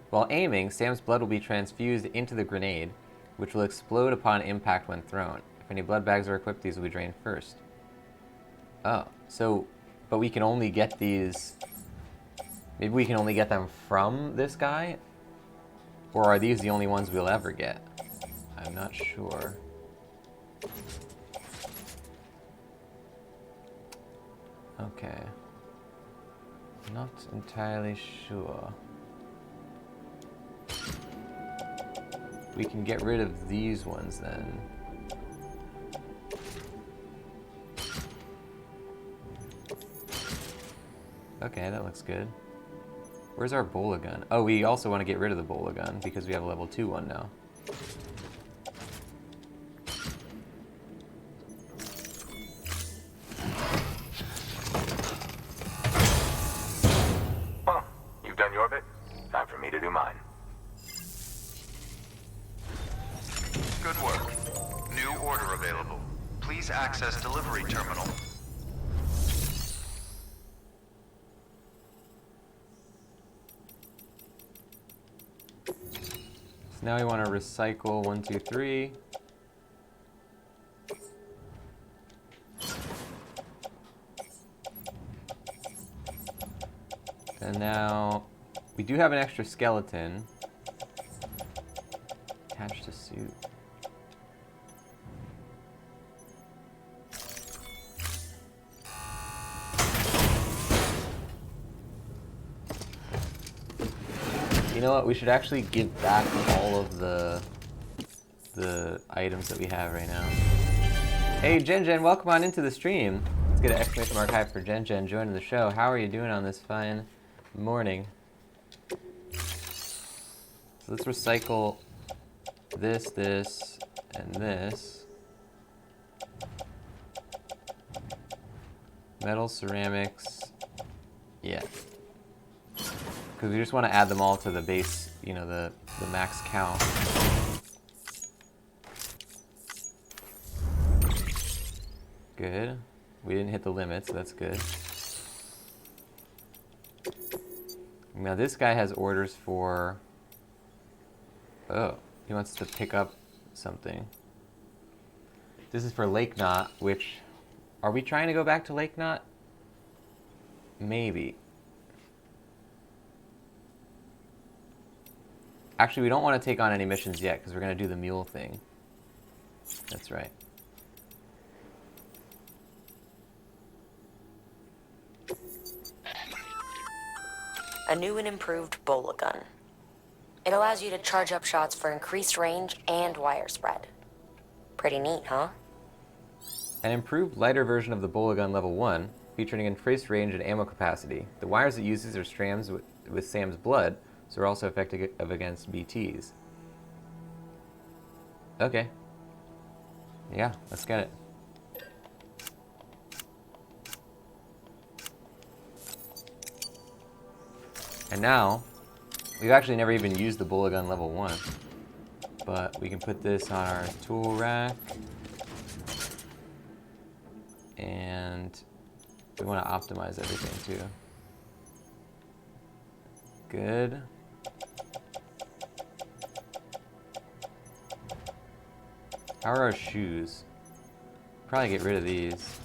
While aiming, Sam's blood will be transfused into the grenade, which will explode upon impact when thrown. If any blood bags are equipped, these will be drained first. Oh, so, but we can only get these... Maybe we can only get them from this guy? Or are these the only ones we'll ever get? I'm not sure. Okay. Not entirely sure. We can get rid of these ones then. Okay, that looks good. Where's our bola gun? Oh, we also want to get rid of the bola gun because we have a level 2 one now. Well, you've done your bit. Time for me to do mine. Good work. New order available. Please access delivery terminal. So now we want to recycle 1, 2, 3. And now we do have an extra skeleton attached to suit. You know what? We should actually give back all of the items that we have right now. Hey, Jen, welcome on into the stream. Let's get an exclamation mark high for Jen joining the show. How are you doing on this fine morning? So let's recycle this, and this. Metal, ceramics. Yeah. Because we just want to add them all to the base, you know, the max count. Good. We didn't hit the limit, so that's good. Now this guy has orders for... Oh, he wants to pick up something. This is for Lake Knot, which... Are we trying to go back to Lake Knot? Maybe. Actually, we don't want to take on any missions yet, because we're going to do the mule thing. That's right. A new and improved bola gun. It allows you to charge up shots for increased range and wire spread. Pretty neat, huh? An improved, lighter version of the bola gun level 1, featuring increased range and ammo capacity. The wires it uses are strands with Sam's blood, so are also effective against BTs. Okay. Yeah, let's get it. And now, we've actually never even used the bola gun level 1, but we can put this on our tool rack. And we want to optimize everything too. Good. How are our shoes? Probably get rid of these.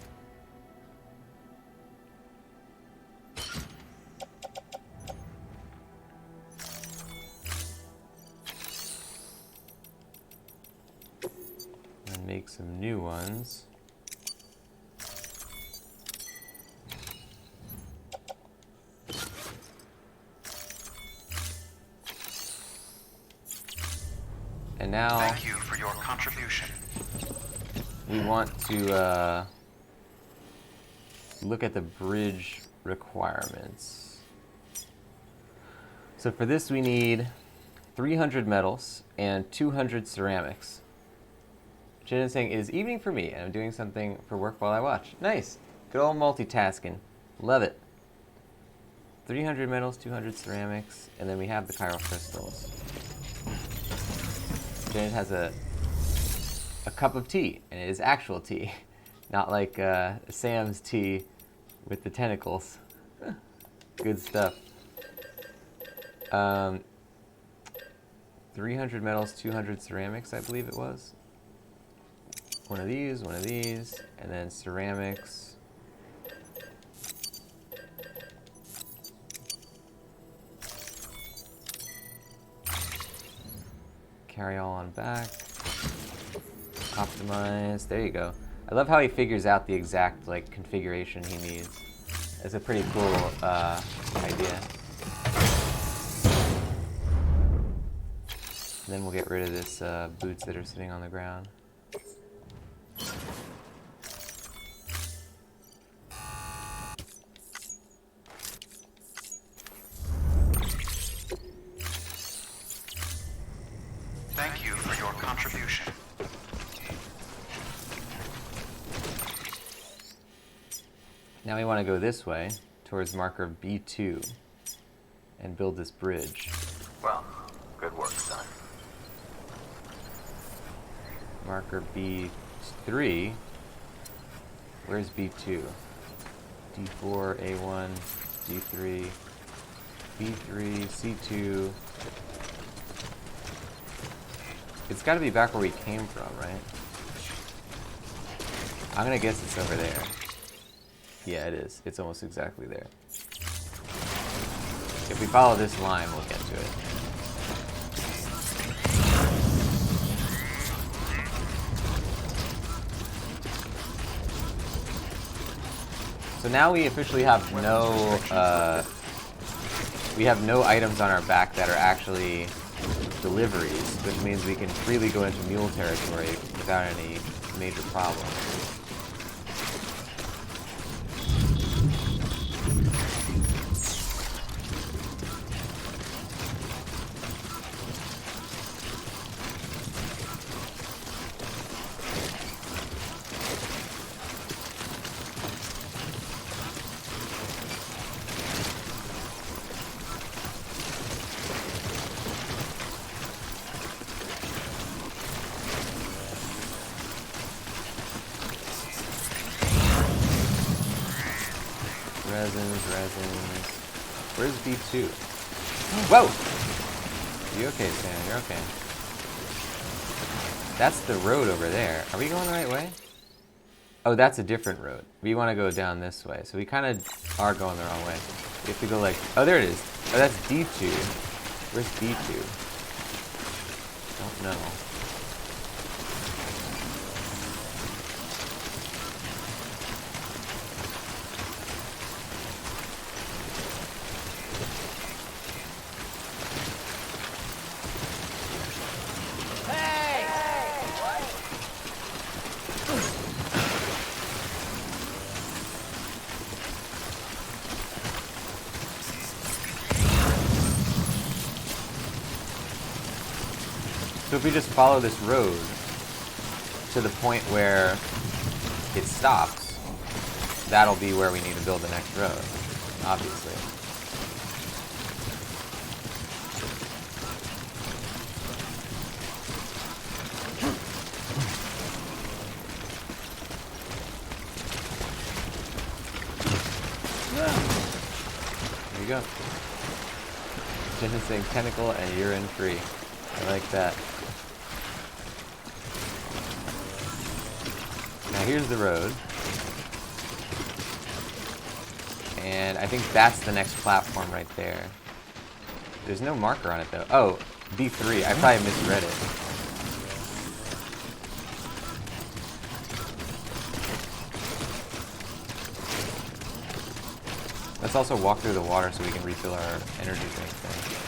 And make some new ones. And now Thank you for your contribution. we want to look at the bridge requirements. So for this we need 300 metals and 200 ceramics. Jen is saying, it is evening for me and I'm doing something for work while I watch. Nice. Good old multitasking. Love it. 300 metals, 200 ceramics, and then we have the chiral crystals. Janet has a cup of tea, and it is actual tea, not like Sam's tea with the tentacles. Good stuff. 300 metals, 200 ceramics, I believe it was. One of these, and then ceramics. Carry all on back. Optimize. There you go. I love how he figures out the exact like configuration he needs. It's a pretty cool idea. And then we'll get rid of this boots that are sitting on the ground. Thank you for your contribution. Now we want to go this way, towards marker B2, and build this bridge. Well, good work, son. Marker B3. Where's B2? D4, A1, D3, B3, C2. It's got to be back where we came from, right? I'm gonna guess it's over there. Yeah, it is. It's almost exactly there. If we follow this line, we'll get to it. So now we officially have no items on our back that are actually deliveries, which means we can freely go into mule territory without any major problems. Resins. Where's B2? Whoa! You okay, Sam? You're okay. That's the road over there. Are we going the right way? Oh, that's a different road. We want to go down this way. So we kind of are going the wrong way. We have to go like... Oh, there it is. Oh, that's D2. Where's D2? Don't know. So if we just follow this road to the point where it stops, that'll be where we need to build the next road, obviously. There you go. Ginseng tentacle and urine free. I like that. Now here's the road. And I think that's the next platform right there. There's no marker on it though. Oh, B3. I probably misread it. Let's also walk through the water so we can refill our energy drink thing.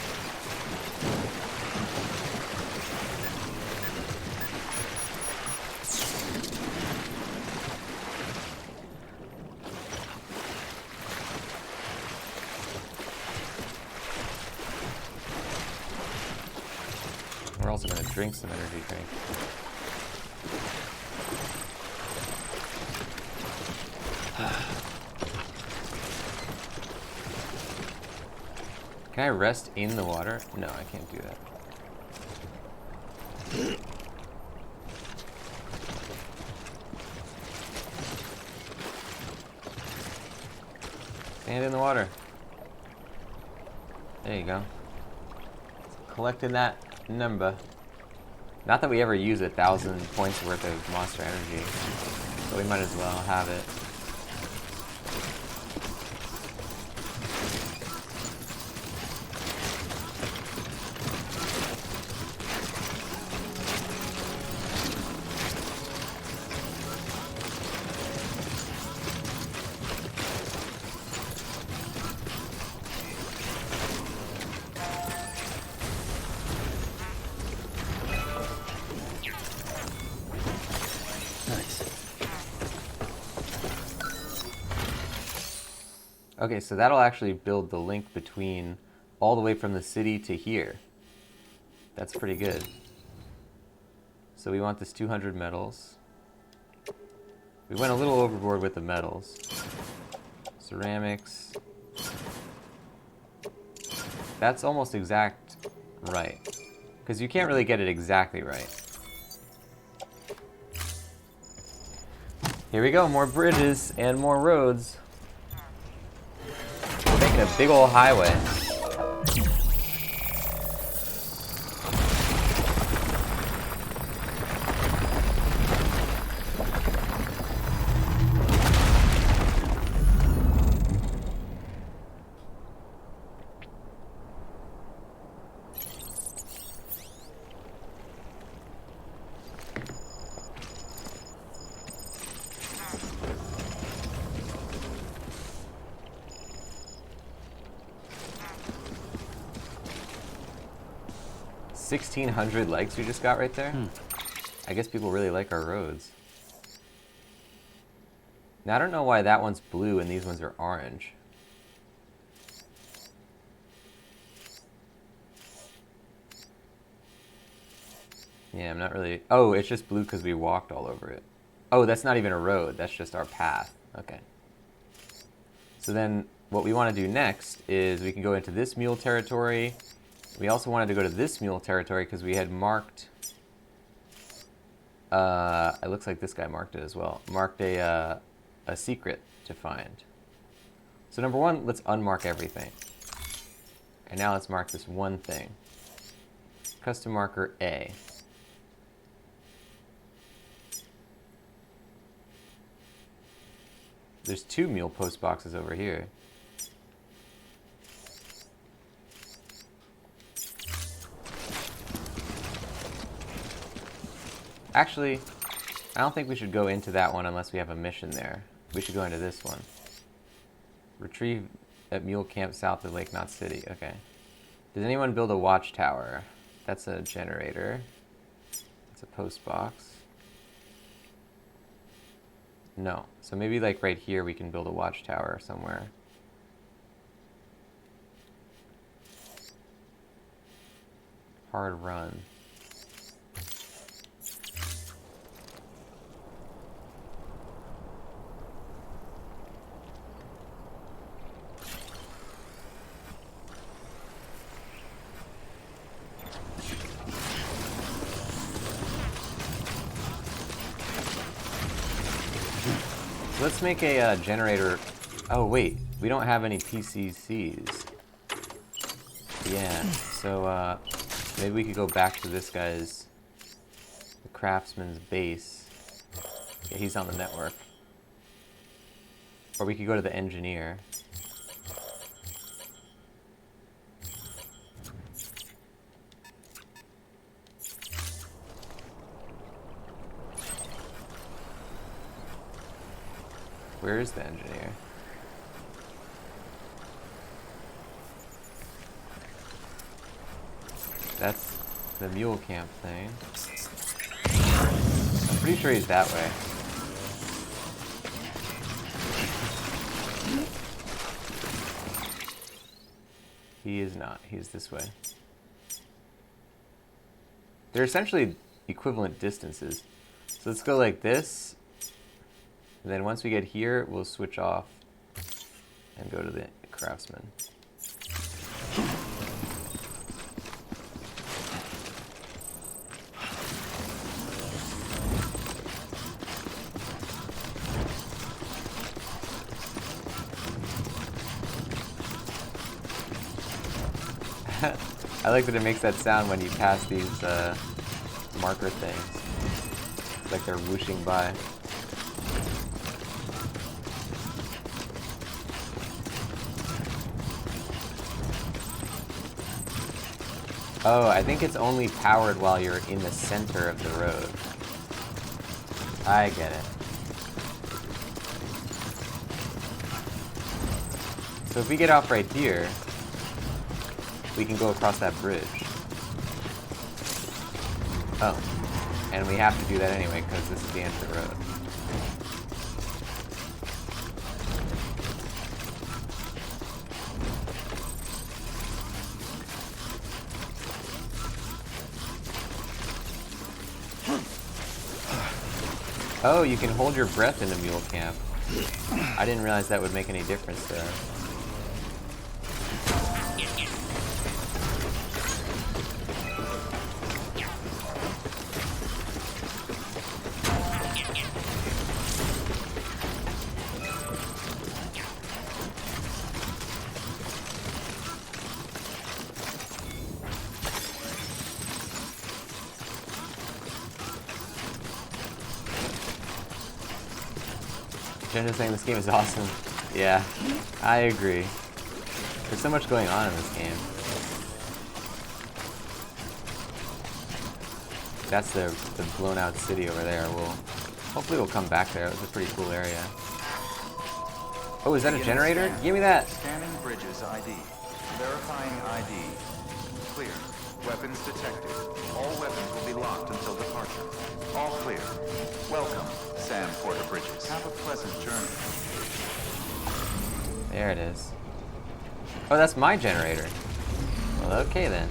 We're also going to drink some energy drink. Can I rest in the water? No, I can't do that. Stand in the water. There you go. Collecting that number. Not that we ever use 1,000 points worth of monster energy, but we might as well have it. Okay, so that'll actually build the link between all the way from the city to here. That's pretty good. So we want this 200 metals. We went a little overboard with the metals. Ceramics. That's almost exact right. Because you can't really get it exactly right. Here we go, more bridges and more roads. Making a big old highway. $1,600 likes we just got right there. I guess people really like our roads. Now I don't know why that one's blue and these ones are orange. Yeah, I'm not really... Oh, it's just blue because we walked all over it. Oh, that's not even a road. That's just our path. Okay. So then what we want to do next is we can go into this mule territory. We also wanted to go to this mule territory because we had marked... it looks like this guy marked it as well. Marked a secret to find. So number one, let's unmark everything. And now let's mark this one thing. Custom marker A. There's 2 mule post boxes over here. Actually, I don't think we should go into that one unless we have a mission there. We should go into this one. Retrieve at mule camp south of Lake Knot City. Okay. Does anyone build a watchtower? That's a generator. That's a post box. No. So maybe like right here we can build a watchtower somewhere. Hard run. Let's make a generator. Oh wait, we don't have any PCCs. Yeah, so maybe we could go back to this guy's, the craftsman's base. Yeah, he's on the network. Or we could go to the engineer. Where is the engineer? That's the mule camp thing. I'm pretty sure he's that way. He is not. He's this way. They're essentially equivalent distances. So let's go like this. And then once we get here, we'll switch off and go to the craftsman. I like that it makes that sound when you pass these marker things. It's like they're whooshing by. Oh, I think it's only powered while you're in the center of the road. I get it. So if we get off right here, we can go across that bridge. Oh, and we have to do that anyway because this is the end of the road. Oh, you can hold your breath in a mule camp. I didn't realize that would make any difference there. Jenna's saying this game is awesome. Yeah, I agree. There's so much going on in this game. That's the blown out city over there. Hopefully we'll come back there. It was a pretty cool area. Oh, is that a generator? Give me that! Scanning bridges ID. Verifying ID. Clear. Weapons detected. All weapons will be locked until departure. All clear. Welcome, Sam Porter Bridges. Have a pleasant journey. There it is. Oh, that's my generator. Well, okay then.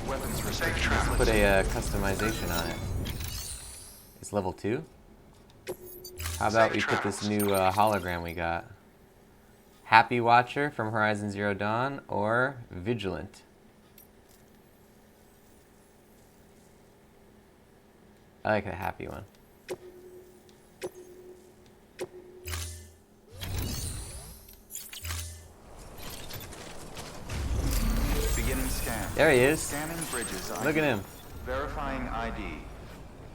Weapons restriction. Let's put a customization on it. It's level 2? How about we put this new hologram we got? Happy Watcher from Horizon Zero Dawn or Vigilant? I like the happy one. Beginning scan. There he is. Scanning bridges ID. Look at him. Verifying ID.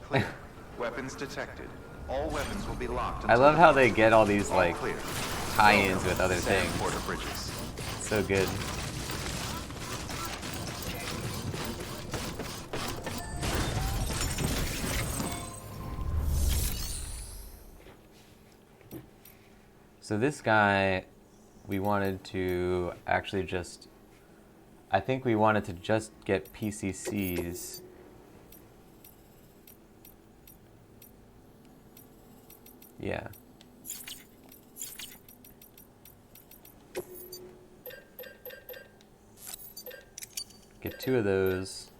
Clear. Weapons detected. All weapons will be locked. I love how they get all these All like clear. tie-ins with other Sam things. Porter Bridges. So good. So this guy, we wanted to actually just, I think we wanted to just get PCCs. Yeah. Get 2 of those.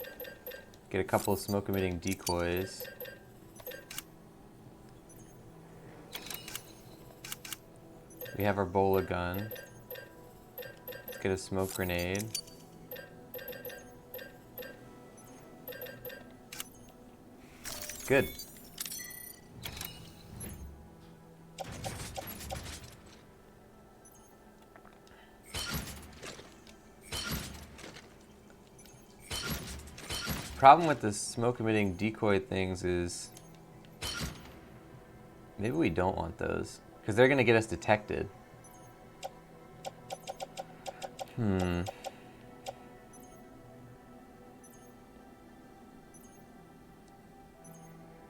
Get a couple of smoke-emitting decoys. We have our bola gun. Let's get a smoke grenade. Good. Problem with the smoke-emitting decoy things is maybe we don't want those because they're gonna get us detected.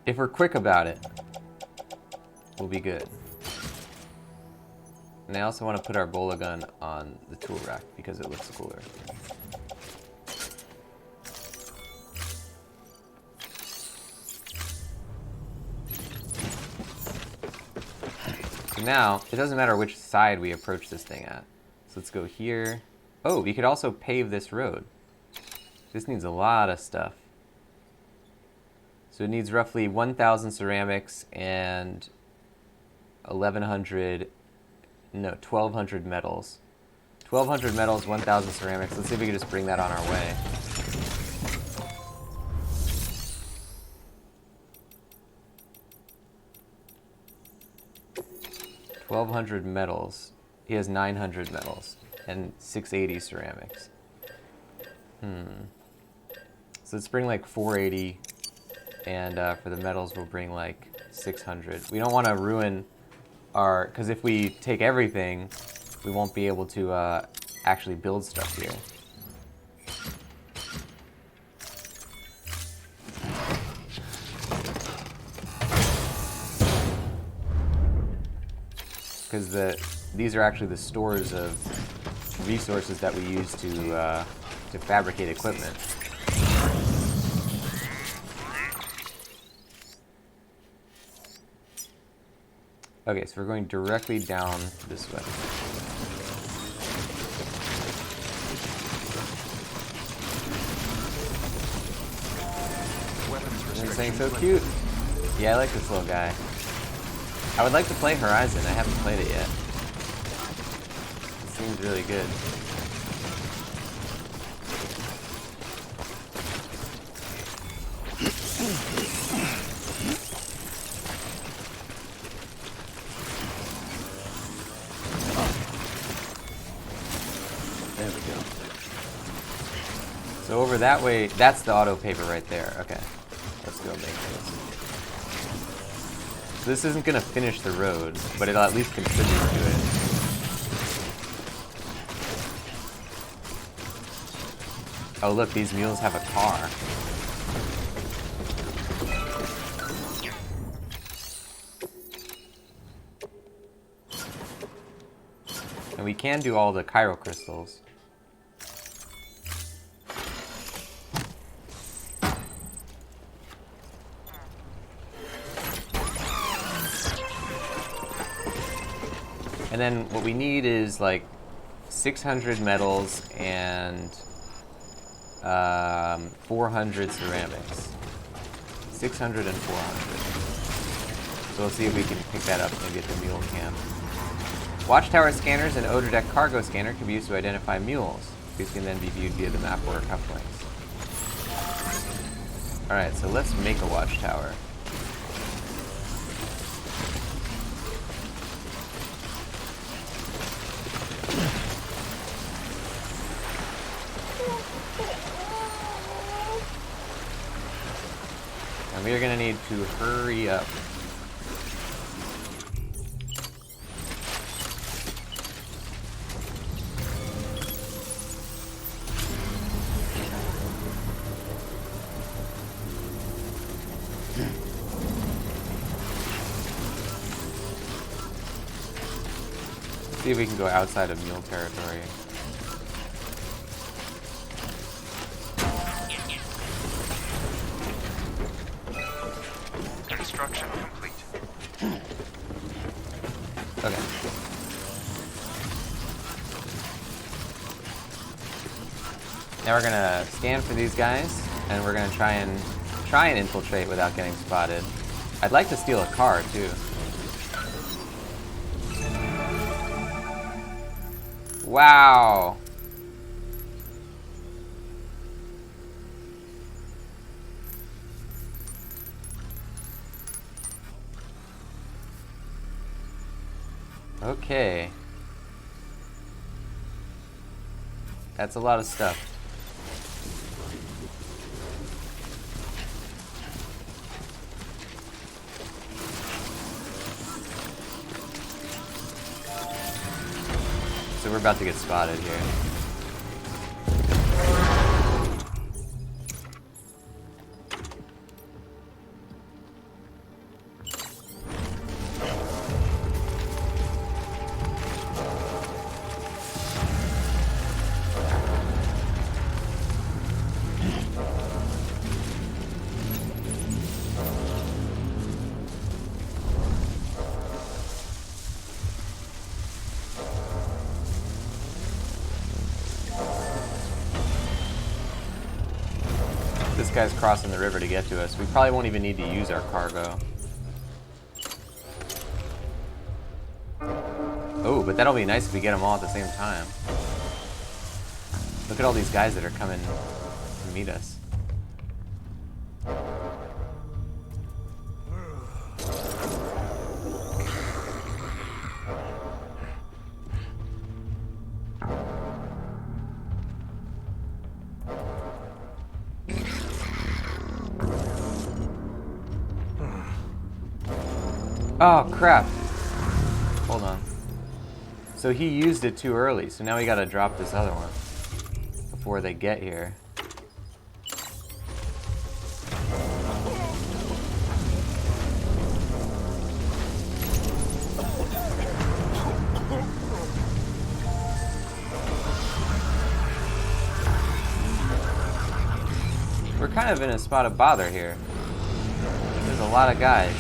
If we're quick about it, we'll be good. And I also want to put our bola gun on the tool rack because it looks cooler. So now, it doesn't matter which side we approach this thing at. So let's go here. Oh, we could also pave this road. This needs a lot of stuff. So it needs roughly 1,000 ceramics and 1,200 metals. 1,200 metals, 1,000 ceramics. Let's see if we can just bring that on our way. $1,200 metals He has 900 metals and 680 ceramics. So let's bring like 480, and for the metals we'll bring like 600. We don't want to ruin our, because if we take everything, we won't be able to actually build stuff here. Because these are actually the stores of resources that we use to fabricate equipment. Okay, so we're going directly down this way. This thing's so cute. Yeah, I like this little guy. I would like to play Horizon. I haven't played it yet. It seems really good. There we go. So over that way, that's the auto paper right there. Okay, let's go make this. So this isn't gonna finish the road, but it'll at least contribute to it. Oh look, these mules have a car. And we can do all the chiral crystals. And then what we need is like 600 metals and 400 ceramics. 600 and 400. So we'll see if we can pick that up maybe at the mule camp. Watchtower scanners and Odor Deck cargo scanner can be used to identify mules. These can then be viewed via the map or cufflinks. Alright, so let's make a watchtower. And we are going to need to hurry up. See if we can go outside of mule territory. Construction complete. Okay. Now we're gonna scan for these guys, and we're gonna try and infiltrate without getting spotted. I'd like to steal a car too. Wow. Okay. That's a lot of stuff. So we're about to get spotted here. This guy's crossing the river to get to us. We probably won't even need to use our cargo. Oh, but that'll be nice if we get them all at the same time. Look at all these guys that are coming to meet us. Oh, crap. Hold on. So he used it too early, so now we gotta drop this other one before they get here. We're kind of in a spot of bother here. There's a lot of guys.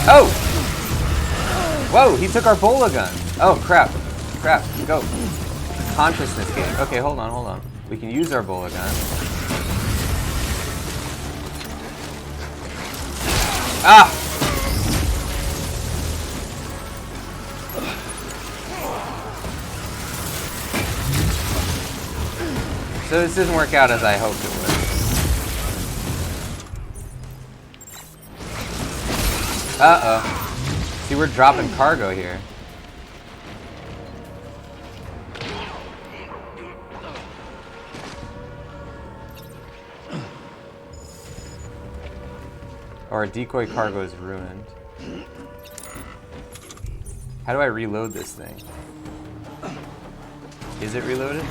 Oh! Whoa, he took our bola gun. Oh, crap. Crap, go. Consciousness game. Okay, hold on, hold on. We can use our bola gun. Ah! So this didn't work out as I hoped it would. Uh-oh. See, we're dropping cargo here. Our decoy cargo is ruined. How do I reload this thing? Is it reloaded?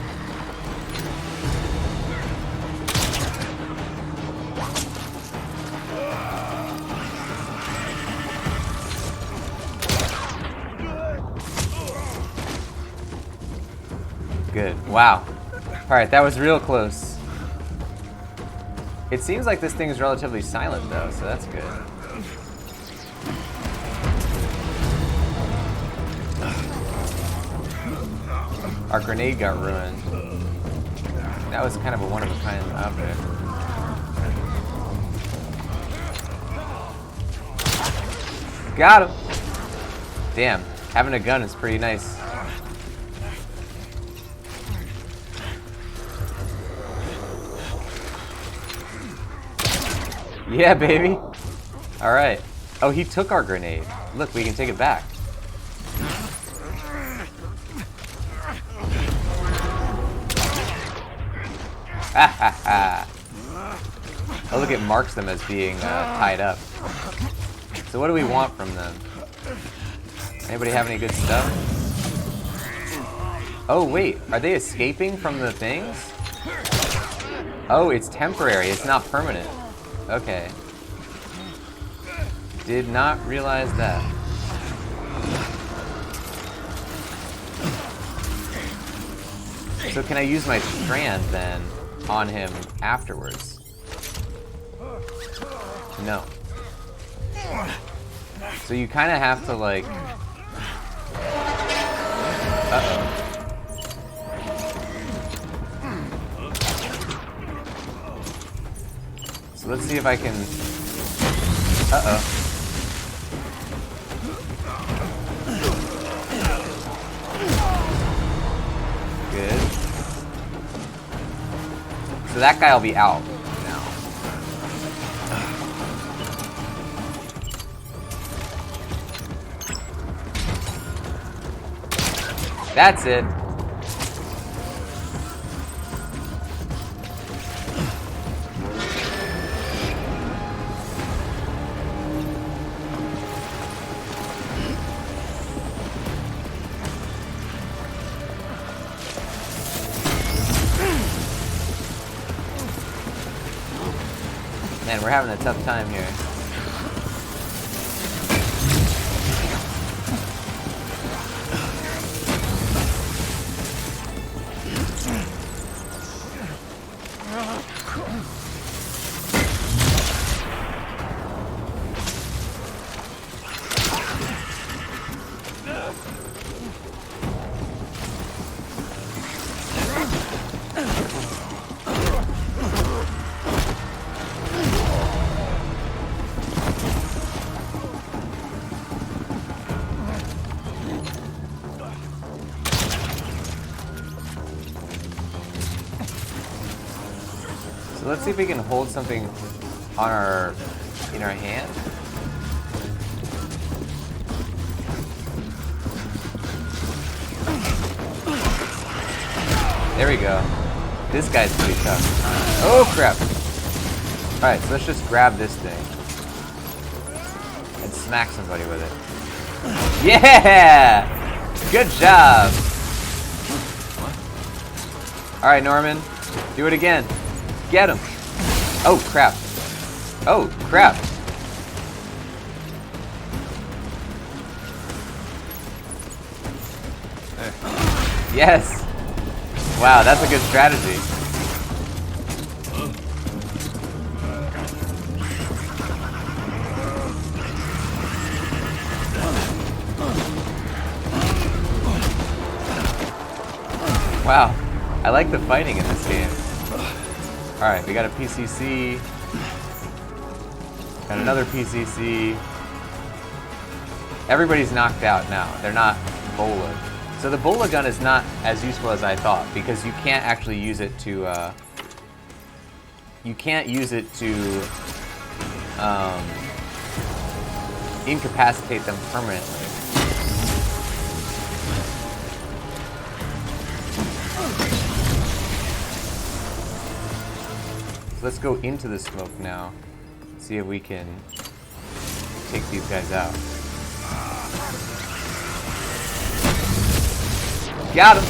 Good. Wow. Alright, that was real close. It seems like this thing is relatively silent though, so that's good. Our grenade got ruined. That was kind of a one-of-a-kind out there. Got him! Damn, having a gun is pretty nice. Yeah, baby. All right. Oh, he took our grenade. Look, we can take it back. Ha ha ha. Oh, look, it marks them as being tied up. So what do we want from them? Anybody have any good stuff? Oh, wait. Are they escaping from the things? Oh, it's temporary. It's not permanent. Okay. Did not realize that. So can I use my strand then on him afterwards? No. So you kind of have to like... Uh-oh. So let's see if I can... Uh-oh. Good. So that guy will be out now. That's it. Man, we're having a tough time here. let's see if we can hold something on in our hand. There we go. This guy's pretty tough. Oh crap! Alright, so let's just grab this thing. And smack somebody with it. Yeah! Good job! Alright, Norman. Do it again. Get him! Oh crap. Oh crap. Yes! Wow, that's a good strategy. Wow, I like the fighting in this game. Alright, we got a PCC. Got another PCC. Everybody's knocked out now. They're not bola. So the bola gun is not as useful as I thought because you can't actually use it to incapacitate them permanently. So let's go into the smoke now. See if we can take these guys out. Got him!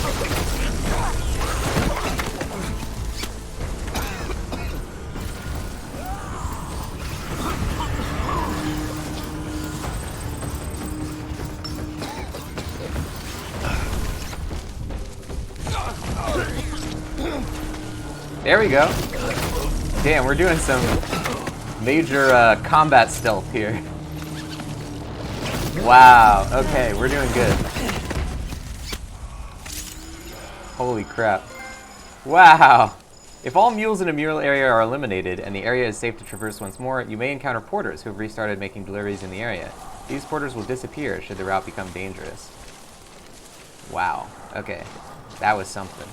There we go. Damn, we're doing some major combat stealth here. Wow, okay, we're doing good. Holy crap. Wow! If all mules in a mural area are eliminated and the area is safe to traverse once more, you may encounter porters who have restarted making deliveries in the area. These porters will disappear should the route become dangerous. Wow. Okay. That was something.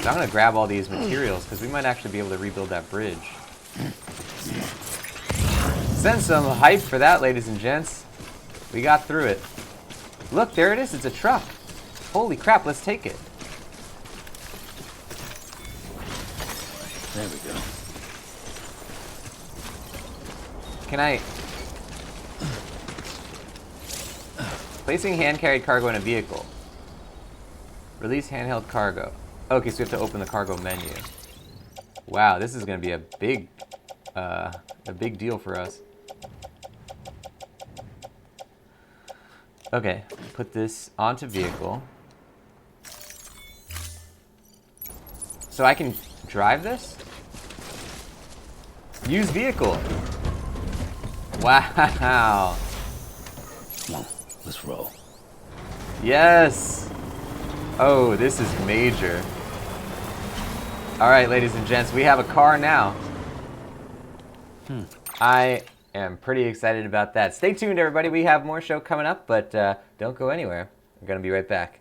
So I'm gonna grab all these materials because we might actually be able to rebuild that bridge. Send some hype for that, ladies and gents. We got through it. Look, there it is. It's a truck. Holy crap, let's take it. There we go. Can I... Placing hand-carried cargo in a vehicle. Release handheld cargo. Okay, so we have to open the cargo menu. Wow, this is going to be a big deal for us. Okay, put this onto vehicle. So I can drive this? Use vehicle. Wow. Come on, let's roll. Yes. Oh, this is major. All right, ladies and gents, we have a car now. I am pretty excited about that. Stay tuned, everybody. We have more show coming up, but don't go anywhere. I'm going to be right back.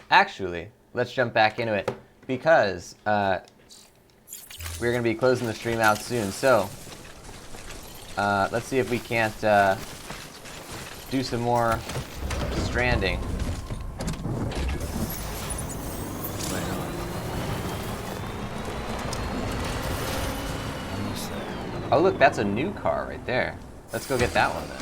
Actually, let's jump back into it. because we're going to be closing the stream out soon. So let's see if we can't do some more Stranding. Almost there. Oh, look, that's a new car right there. Let's go get that one then.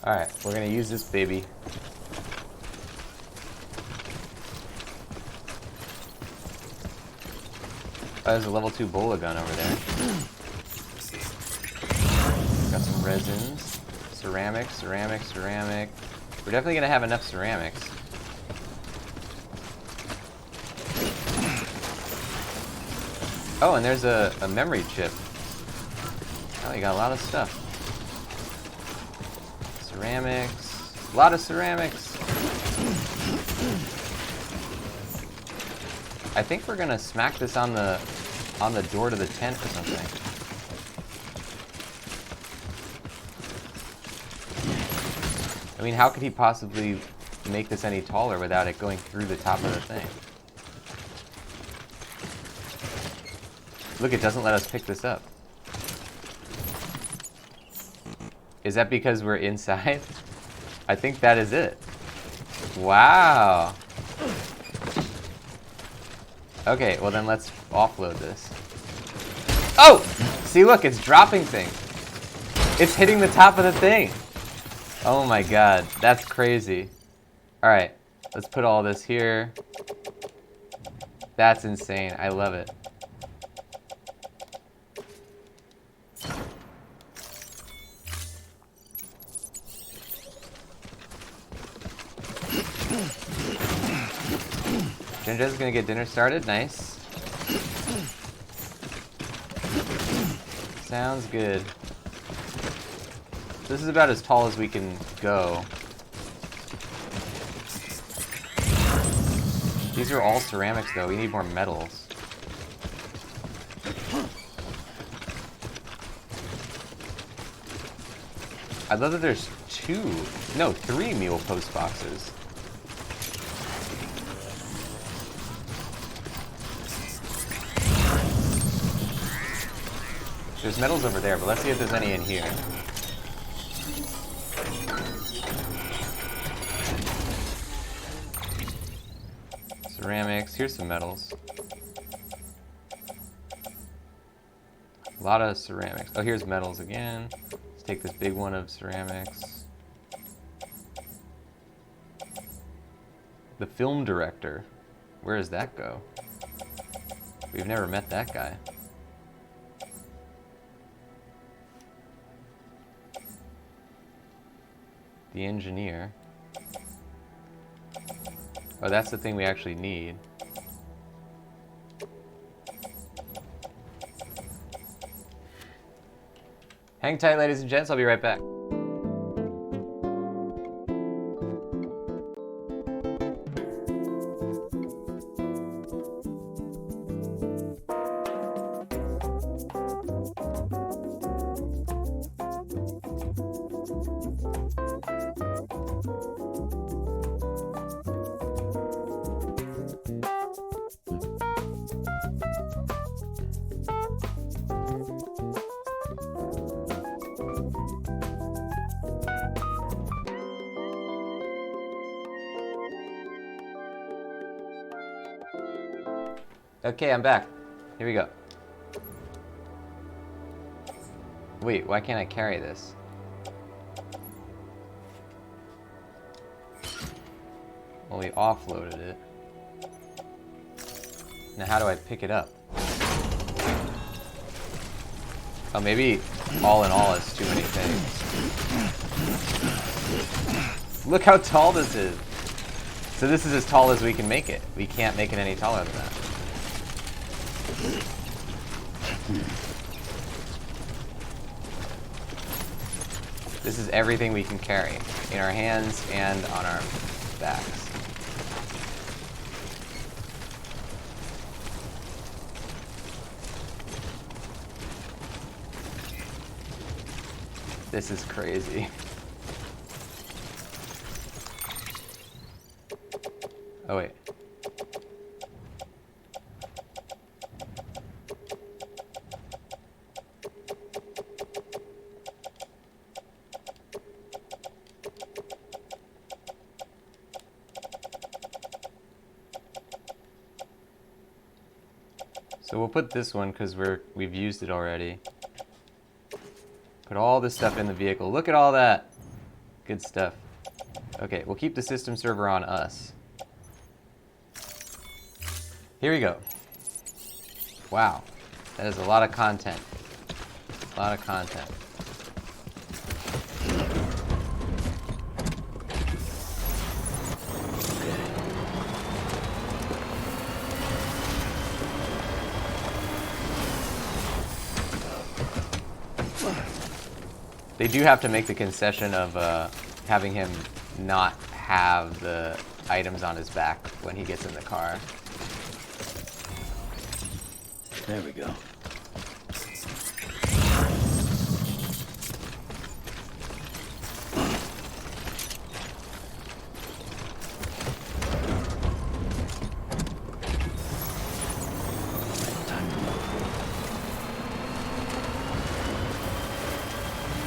Alright, we're gonna use this baby. Oh, there's a level 2 bola gun over there. Got some resins. Ceramic, ceramic, ceramic. We're definitely gonna have enough ceramics. Oh, and there's a memory chip. Oh, you got a lot of stuff. Ceramics. A lot of ceramics. I think we're gonna smack this on the door to the tent or something. I mean, how could he possibly make this any taller without it going through the top of the thing? Look, it doesn't let us pick this up. Is that because we're inside? I think that is it. Wow. Okay, well then let's offload this. Oh! See, look, it's dropping things. It's hitting the top of the thing. Oh my god, that's crazy. Alright, let's put all this here. That's insane. I love it. Ginger's gonna get dinner started. Nice. Sounds good. This is about as tall as we can go. These are all ceramics though. We need more metals. I love that there's 3 mule post boxes. There's metals over there, but let's see if there's any in here. Ceramics. Here's some metals. A lot of ceramics. Oh, here's metals again. Let's take this big one of ceramics. The film director. Where does that go? We've never met that guy. The engineer. Oh, that's the thing we actually need. Hang tight, ladies and gents. I'll be right back. Okay, I'm back. Here we go. Wait, why can't I carry this? Well, we offloaded it. Now how do I pick it up? Oh, maybe all in all it's too many things. Look how tall this is. So this is as tall as we can make it. We can't make it any taller than that. This is everything we can carry in our hands and on our backs. This is crazy. Oh, wait. So we'll put this one because we've used it already. Put all this stuff in the vehicle. Look at all that. Good stuff. Okay, we'll keep the system server on us. Here we go. Wow. That is a lot of content. A lot of content. They do have to make the concession of having him not have the items on his back when he gets in the car. There we go.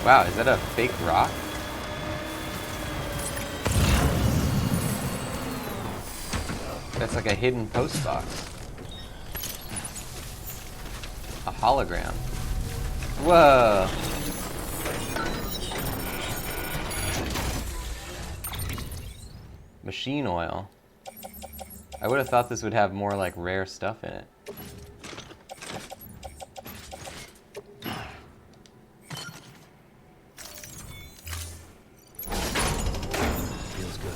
Wow, is that a fake rock? That's like a hidden post box. A hologram. Whoa! Machine oil. I would have thought this would have more like rare stuff in it. Feels good.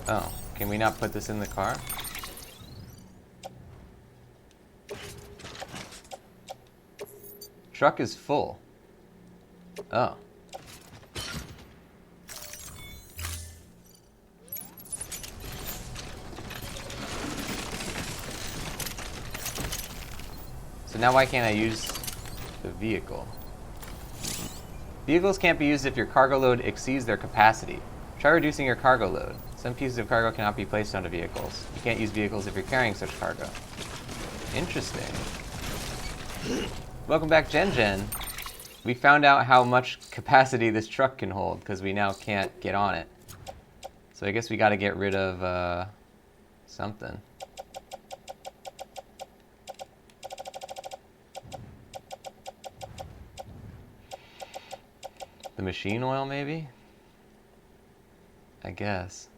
Oh, can we not put this in the car? Truck is full. Oh. So now why can't I use the vehicle? Vehicles can't be used if your cargo load exceeds their capacity. Try reducing your cargo load. Some pieces of cargo cannot be placed onto vehicles. You can't use vehicles if you're carrying such cargo. Interesting. Welcome back, Gen. We found out how much capacity this truck can hold because we now can't get on it. So I guess we got to get rid of something. The machine oil, maybe? I guess.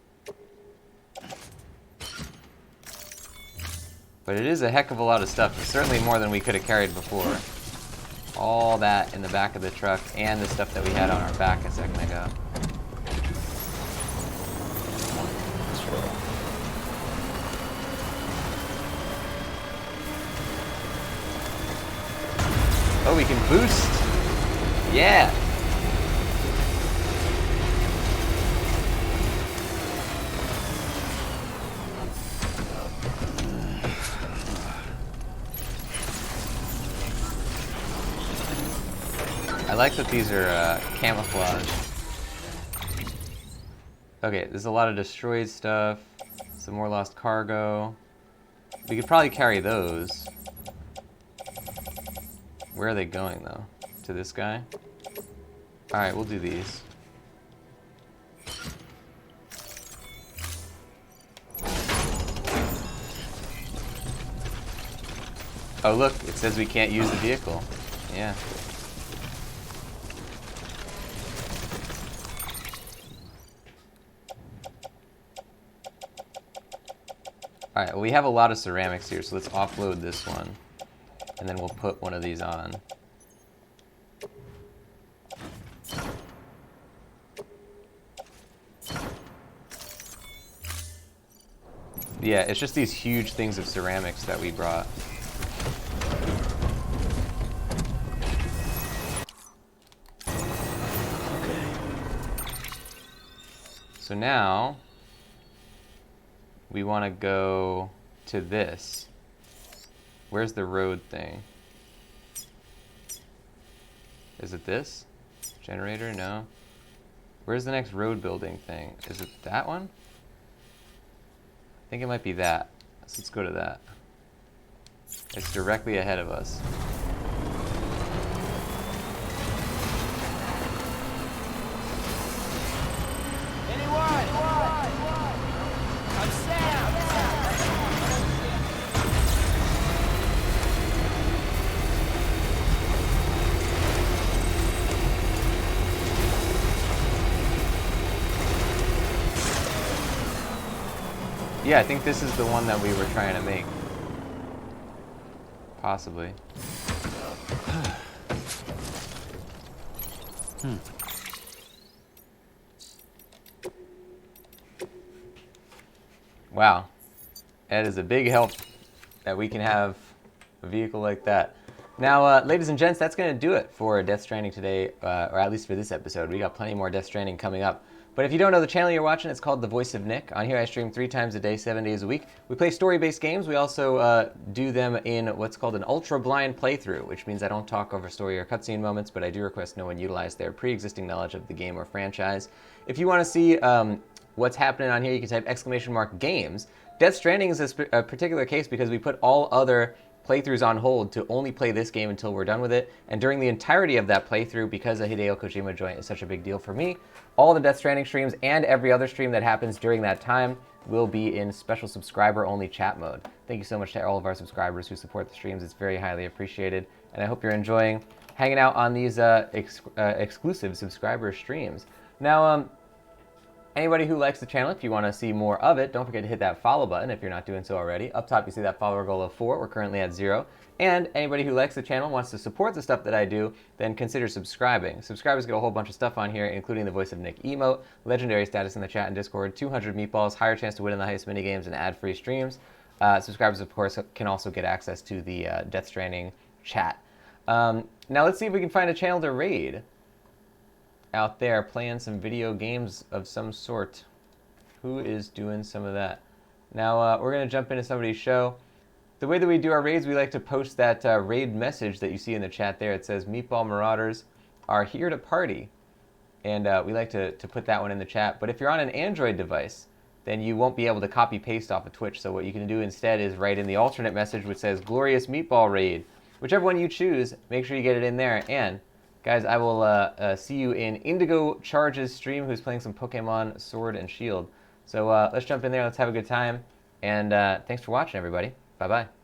But it is a heck of a lot of stuff. It's certainly more than we could have carried before. All that in the back of the truck and the stuff that we had on our back a second ago. Oh, we can boost! Yeah! I like that these are camouflage. Okay, there's a lot of destroyed stuff, some more lost cargo. We could probably carry those. Where are they going, though? To this guy? Alright, we'll do these. Oh, look, it says we can't use the vehicle. Yeah. Alright, well, we have a lot of ceramics here, so let's offload this one. And then we'll put one of these on. Yeah, it's just these huge things of ceramics that we brought. So now, we want to go to this. Where's the road thing? Is it this? Generator? No. Where's the next road building thing? Is it that one? I think it might be that. So let's go to that. It's directly ahead of us. Yeah, I think this is the one that we were trying to make. Possibly. Wow. That is a big help that we can have a vehicle like that. Now, ladies and gents, that's going to do it for Death Stranding today, or at least for this episode. We got plenty more Death Stranding coming up. But if you don't know the channel you're watching, it's called The Voice of Nick. On here, I stream 3 times a day, 7 days a week. We play story-based games. We also do them in what's called an ultra-blind playthrough, which means I don't talk over story or cutscene moments, but I do request no one utilize their pre-existing knowledge of the game or franchise. If you want to see what's happening on here, you can type !games. Death Stranding is a particular case because we put all other playthroughs on hold to only play this game until we're done with it. And during the entirety of that playthrough, because a Hideo Kojima joint is such a big deal for me, all the Death Stranding streams and every other stream that happens during that time will be in special subscriber-only chat mode. Thank you so much to all of our subscribers who support the streams. It's very highly appreciated. And I hope you're enjoying hanging out on these exclusive subscriber streams. Now, anybody who likes the channel, if you want to see more of it, don't forget to hit that follow button if you're not doing so already. Up top, you see that follower goal of 4. We're currently at 0. And anybody who likes the channel, wants to support the stuff that I do, then consider subscribing. Subscribers get a whole bunch of stuff on here, including the Voice of Nick emote, legendary status in the chat and Discord, 200 meatballs, higher chance to win in the heist minigames, and ad-free streams. Subscribers, of course, can also get access to the Death Stranding chat. Now let's see if we can find a channel to raid out there playing some video games of some sort. Who is doing some of that? Now, we're going to jump into somebody's show. The way that we do our raids, we like to post that raid message that you see in the chat there. It says, Meatball Marauders are here to party. And we like to put that one in the chat. But if you're on an Android device, then you won't be able to copy-paste off of Twitch. So what you can do instead is write in the alternate message, which says, Glorious Meatball Raid. Whichever one you choose, make sure you get it in there. And guys, I will see you in Indigo Charge's stream, who's playing some Pokemon Sword and Shield. So let's jump in there. Let's have a good time. And thanks for watching, everybody. Bye-bye.